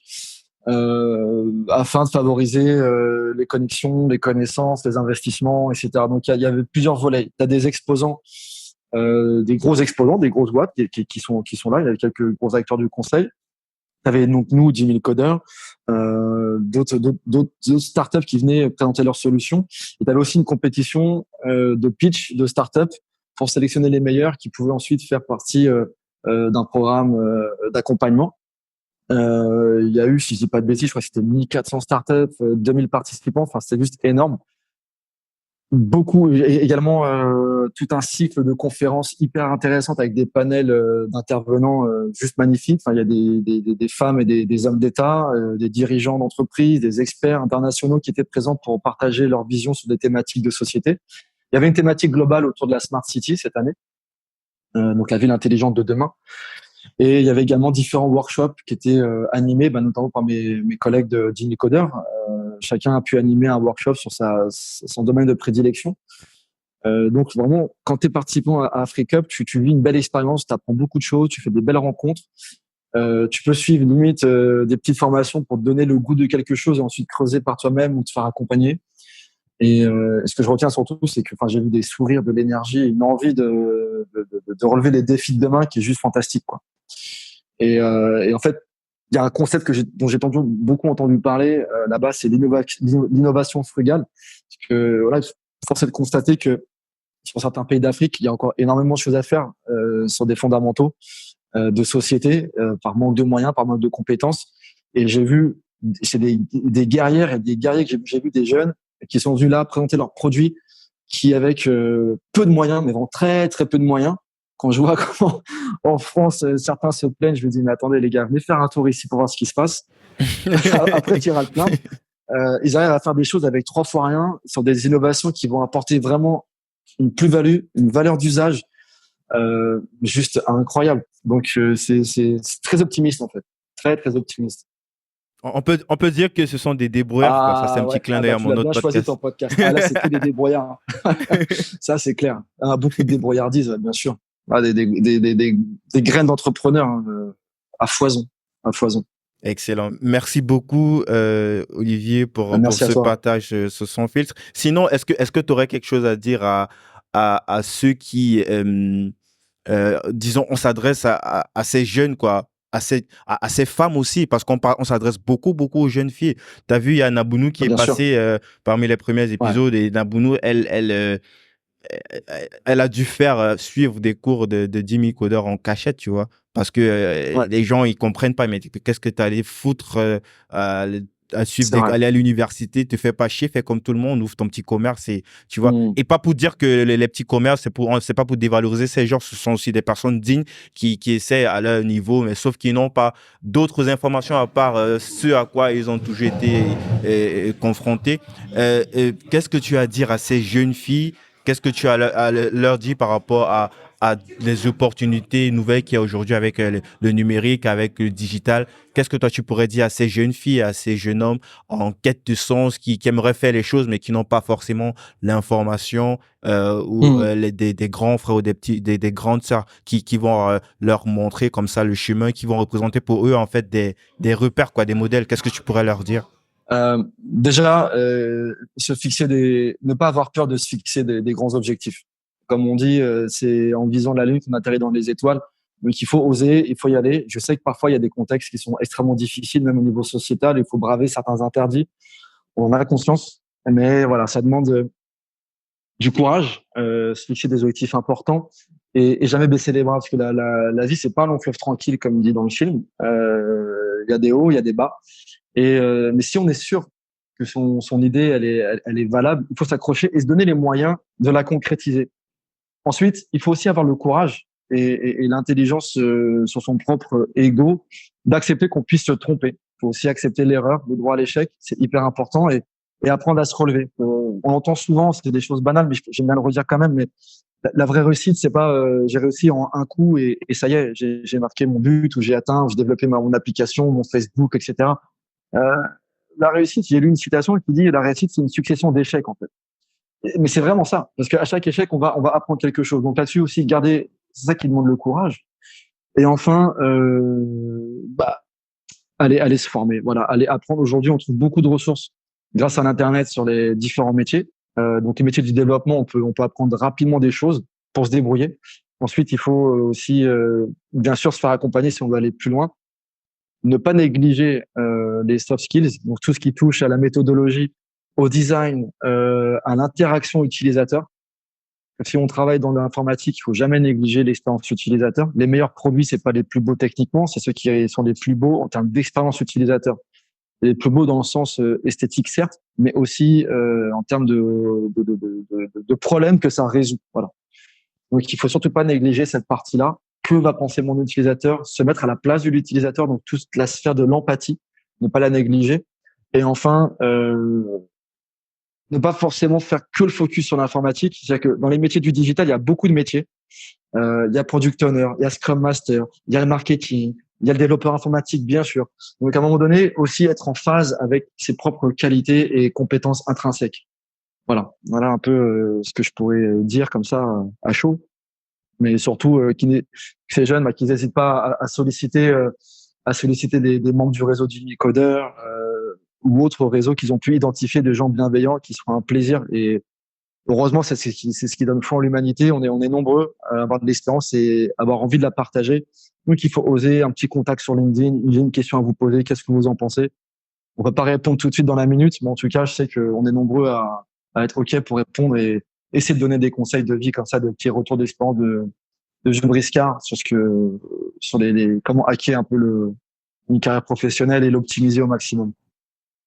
afin de favoriser les connexions, les connaissances, les investissements, etc. Donc, il y avait plusieurs volets. Tu as des exposants des gros exposants, des grosses boîtes qui sont là. Il y avait quelques gros acteurs du conseil. Il y avait donc nous, 10 000 codeurs, d'autres startups qui venaient présenter leurs solutions. Et tu avais aussi une compétition de pitch de startups pour sélectionner les meilleurs qui pouvaient ensuite faire partie d'un programme d'accompagnement. Il y a eu, si je dis pas de bêtises, je crois que c'était 1400 startups, 2000 participants. Enfin, c'était juste énorme. Beaucoup également tout un cycle de conférences hyper intéressantes avec des panels d'intervenants juste magnifiques. Enfin, il y a des femmes et des hommes d'État, des dirigeants d'entreprises, des experts internationaux qui étaient présents pour partager leur vision sur des thématiques de société. Il y avait une thématique globale autour de la Smart City cette année, donc la ville intelligente de demain. Et il y avait également différents workshops qui étaient animés, notamment par mes collègues de Jimmy Coder, chacun a pu animer un workshop sur son domaine de prédilection. Donc vraiment, quand tu es participant à AfriCup, tu vis une belle expérience, tu apprends beaucoup de choses, tu fais des belles rencontres. Tu peux suivre limite des petites formations pour te donner le goût de quelque chose et ensuite creuser par toi-même ou te faire accompagner. Et ce que je retiens surtout, c'est que j'ai vu des sourires, de l'énergie, une envie de relever les défis de demain qui est juste fantastique, quoi. Et en fait, il y a un concept dont j'ai beaucoup entendu parler là-bas, c'est l'innovation frugale. Parce que voilà, force est de constater que sur certains pays d'Afrique, il y a encore énormément de choses à faire sur des fondamentaux de société, par manque de moyens, par manque de compétences. Et j'ai vu, c'est des guerrières et des guerriers que j'ai vu, des jeunes qui sont venus là présenter leurs produits qui, avec peu de moyens, mais vraiment très très peu de moyens. Quand je vois comment en France certains se plaignent, je me dis mais attendez les gars, venez faire un tour ici pour voir ce qui se passe. Après tu iras le plaindre. Ils arrivent à faire des choses avec 3 fois rien, sur des innovations qui vont apporter vraiment une plus-value, une valeur d'usage juste incroyable. Donc c'est très optimiste en fait, très très optimiste. On peut dire que ce sont des débrouillards, quoi. Ça, c'est un petit clin d'œil à tu mon l'as bien autre choisi podcast. ton podcast. Là, c'est que des débrouillards. Ça, c'est clair. Beaucoup de débrouillardise, bien sûr. Des graines d'entrepreneurs à foison, à foison. Excellent. Merci beaucoup, Olivier, pour Merci à ce toi. partage sans filtre. Sinon, est-ce que tu aurais quelque chose à dire à ceux qui, disons, on s'adresse à ces jeunes, quoi, à ces femmes aussi, parce on s'adresse beaucoup aux jeunes filles. Tu as vu, il y a Nabounou qui est Bien sûr. passé parmi les premiers épisodes, et Nabounou, elle a dû faire suivre des cours de Jimmy Coder en cachette, tu vois, parce que les gens, ils comprennent pas, mais qu'est-ce que tu allais foutre à suivre aller à l'université, te fais pas chier, fais comme tout le monde, ouvre ton petit commerce, et tu vois. Et pas pour dire que les petits commerces, c'est pas pour dévaloriser ces gens, ce sont aussi des personnes dignes qui essaient à leur niveau, mais sauf qu'ils n'ont pas d'autres informations à part ce à quoi ils ont toujours été confrontés. Qu'est-ce que tu as à dire à ces jeunes filles? Qu'est-ce que tu as à leur dire par rapport à les opportunités nouvelles qu'il y a aujourd'hui avec le numérique, avec le digital? Qu'est-ce que toi, tu pourrais dire à ces jeunes filles, à ces jeunes hommes en quête de sens, qui aimeraient faire les choses, mais qui n'ont pas forcément l'information ou des grands frères ou des grandes sœurs qui vont leur montrer comme ça le chemin, qui vont représenter pour eux, en fait, des repères, quoi, des modèles? Qu'est-ce que tu pourrais leur dire? Déjà, ne pas avoir peur de se fixer des grands objectifs. Comme on dit, c'est en visant la lune qu'on atterrit dans les étoiles. Donc, il faut oser, il faut y aller. Je sais que parfois, il y a des contextes qui sont extrêmement difficiles, même au niveau sociétal. Il faut braver certains interdits. On en a conscience. Mais voilà, ça demande du courage, se fixer des objectifs importants et jamais baisser les bras. Parce que la vie, c'est pas un long fleuve tranquille, comme dit dans le film. Il y a des hauts, il y a des bas. Mais si on est sûr que son idée, elle est valable, il faut s'accrocher et se donner les moyens de la concrétiser. Ensuite, il faut aussi avoir le courage et l'intelligence sur son propre ego d'accepter qu'on puisse se tromper. Il faut aussi accepter l'erreur, le droit à l'échec, c'est hyper important et apprendre à se relever. On entend souvent, c'est des choses banales, mais j'aime bien le redire quand même, mais la vraie réussite, c'est pas j'ai réussi en un coup et ça y est, j'ai marqué mon but ou j'ai atteint, j'ai développé mon application, mon Facebook, etc. La réussite, j'ai lu une citation qui dit la réussite, c'est une succession d'échecs en fait. Mais c'est vraiment ça, parce qu'à chaque échec, on va apprendre quelque chose. Donc là-dessus aussi, c'est ça qui demande le courage. Et enfin, aller se former. Voilà, aller apprendre. Aujourd'hui, on trouve beaucoup de ressources grâce à l'internet sur les différents métiers. Donc les métiers du développement, on peut apprendre rapidement des choses pour se débrouiller. Ensuite, il faut aussi, bien sûr, se faire accompagner si on veut aller plus loin. Ne pas négliger les soft skills, donc tout ce qui touche à la méthodologie, au design, à l'interaction utilisateur. Si on travaille dans l'informatique, il faut jamais négliger l'expérience utilisateur. Les meilleurs produits, c'est pas les plus beaux techniquement, c'est ceux qui sont les plus beaux en termes d'expérience utilisateur. Les plus beaux dans le sens esthétique certes, mais aussi en termes de problèmes que ça résout. Voilà. Donc il faut surtout pas négliger cette partie-là. Que va penser mon utilisateur? Se mettre à la place de l'utilisateur, donc toute la sphère de l'empathie, ne pas la négliger. Et enfin, ne pas forcément faire que le focus sur l'informatique. C'est-à-dire que dans les métiers du digital, il y a beaucoup de métiers. Il y a product owner, il y a scrum master, il y a le marketing, Il y a le développeur informatique, bien sûr. Donc, à un moment donné, aussi être en phase avec ses propres qualités et compétences intrinsèques. Voilà un peu ce que je pourrais dire comme ça à chaud. Mais surtout, ces jeunes, qu'ils n'hésitent pas à solliciter des membres du réseau d'Unicodeur ou autres réseaux qu'ils ont pu identifier de gens bienveillants qui seront un plaisir. Et heureusement, c'est ce qui donne foi en l'humanité. On est nombreux à avoir de l'espérance et avoir envie de la partager. Donc, il faut oser un petit contact sur LinkedIn. J'ai une question à vous poser. Qu'est-ce que vous en pensez? On va pas répondre tout de suite dans la minute, mais en tout cas, je sais qu'on est nombreux à être OK pour répondre et essayer de donner des conseils de vie comme ça, de petits retours d'espérance de jeunes briscards sur comment hacker un peu une carrière professionnelle et l'optimiser au maximum.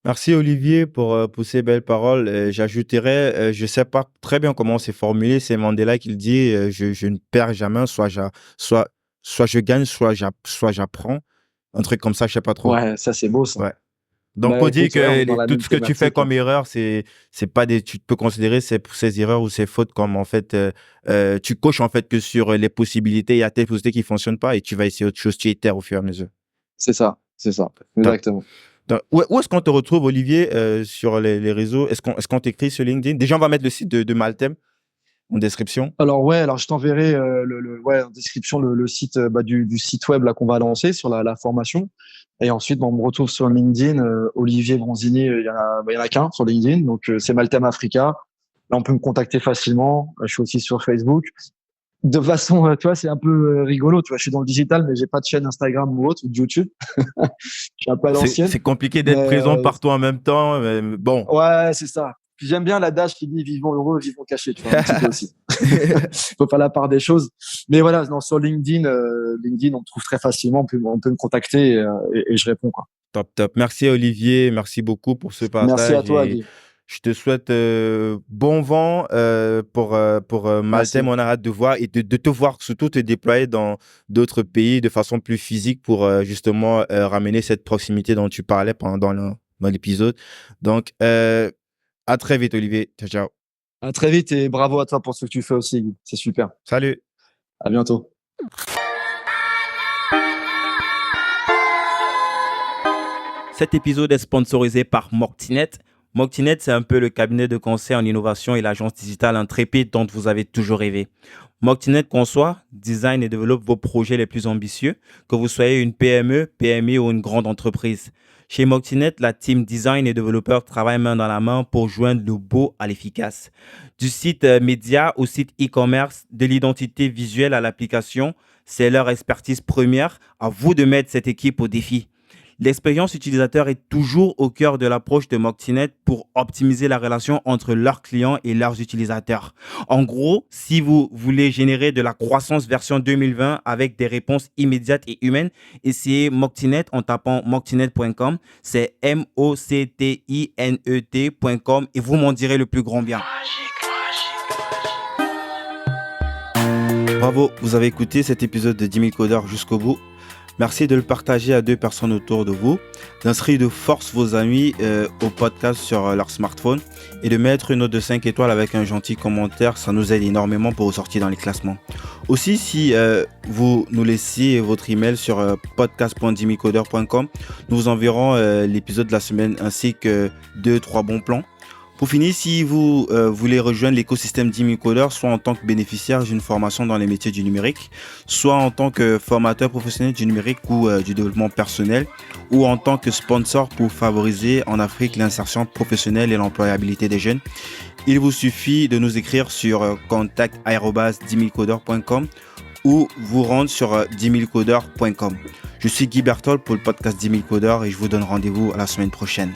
Merci Olivier pour ces belles paroles. J'ajouterais, je ne sais pas très bien comment c'est formulé, c'est Mandela qui le dit, je ne perds jamais, soit je gagne, soit j'apprends. Un truc comme ça, je ne sais pas trop. Ouais, ça c'est beau ça. Ouais. Donc, on dit que tout ce que tu fais comme hein. erreur, c'est pas tu peux considérer ces erreurs ou ces fautes comme en fait, tu coches en fait que sur les possibilités, il y a telle possibilité qui ne fonctionne pas et tu vas essayer autre chose, tu itères au fur et à mesure. C'est ça, exactement. Donc, où est-ce qu'on te retrouve, Olivier, sur les réseaux? Est-ce qu'on t'écrit sur LinkedIn? Déjà, on va mettre le site de Maltem en description. Alors je t'enverrai en description le site du site web là qu'on va lancer sur la formation. Et ensuite, on me retrouve sur LinkedIn, Olivier Bronzini, il y en a qu'un sur LinkedIn, donc c'est Maltem Africa. Là, on peut me contacter facilement. Je suis aussi sur Facebook. De façon, tu vois, c'est un peu rigolo. Tu vois, je suis dans le digital, mais j'ai pas de chaîne Instagram ou autre, ou de YouTube. Je suis un peu à l'ancienne. C'est compliqué d'être présent partout en même temps. Mais bon. Ouais, c'est ça. Puis j'aime bien l'adage qui dit vivons heureux, vivons cachés. Tu vois, un petit peu aussi. Faut pas la part des choses. Mais voilà, sur LinkedIn, on me trouve très facilement. On peut me contacter et je réponds, quoi. Top. Merci Olivier. Merci beaucoup pour ce partage. Merci à toi, Guy. Je te souhaite bon vent pour Maltem. On a hâte de voir et de te voir surtout te déployer dans d'autres pays de façon plus physique pour justement ramener cette proximité dont tu parlais dans l'épisode. Donc, à très vite, Olivier. Ciao. À très vite et bravo à toi pour ce que tu fais aussi, Guy. C'est super. Salut. À bientôt. Cet épisode est sponsorisé par Moctinet. Moctinet, c'est un peu le cabinet de conseil en innovation et l'agence digitale intrépide dont vous avez toujours rêvé. Moctinet conçoit, design et développe vos projets les plus ambitieux, que vous soyez une PME, PMI ou une grande entreprise. Chez Moctinet, la team design et développeurs travaillent main dans la main pour joindre le beau à l'efficace. Du site média au site e-commerce, de l'identité visuelle à l'application, c'est leur expertise première. À vous de mettre cette équipe au défi. L'expérience utilisateur est toujours au cœur de l'approche de Moctinet pour optimiser la relation entre leurs clients et leurs utilisateurs. En gros, si vous voulez générer de la croissance version 2020 avec des réponses immédiates et humaines, essayez Moctinet en tapant moctinet.com. C'est moctinet.com et vous m'en direz le plus grand bien. Bravo, vous avez écouté cet épisode de 10 000 codeurs jusqu'au bout. Merci de le partager à 2 personnes autour de vous, d'inscrire de force vos amis au podcast sur leur smartphone et de mettre une note de 5 étoiles avec un gentil commentaire. Ça nous aide énormément pour ressortir dans les classements. Aussi, si vous nous laissez votre email sur podcast.1000codeurs.com, nous vous enverrons l'épisode de la semaine ainsi que 2-3 bons plans. Pour finir, si vous voulez rejoindre l'écosystème 10 000 codeurs, soit en tant que bénéficiaire d'une formation dans les métiers du numérique, soit en tant que formateur professionnel du numérique ou du développement personnel, ou en tant que sponsor pour favoriser en Afrique l'insertion professionnelle et l'employabilité des jeunes, il vous suffit de nous écrire sur contact@1000codeurs.com ou vous rendre sur 1000codeurs.com. Je suis Guy Berthold pour le podcast 10 000 codeurs et je vous donne rendez-vous à la semaine prochaine.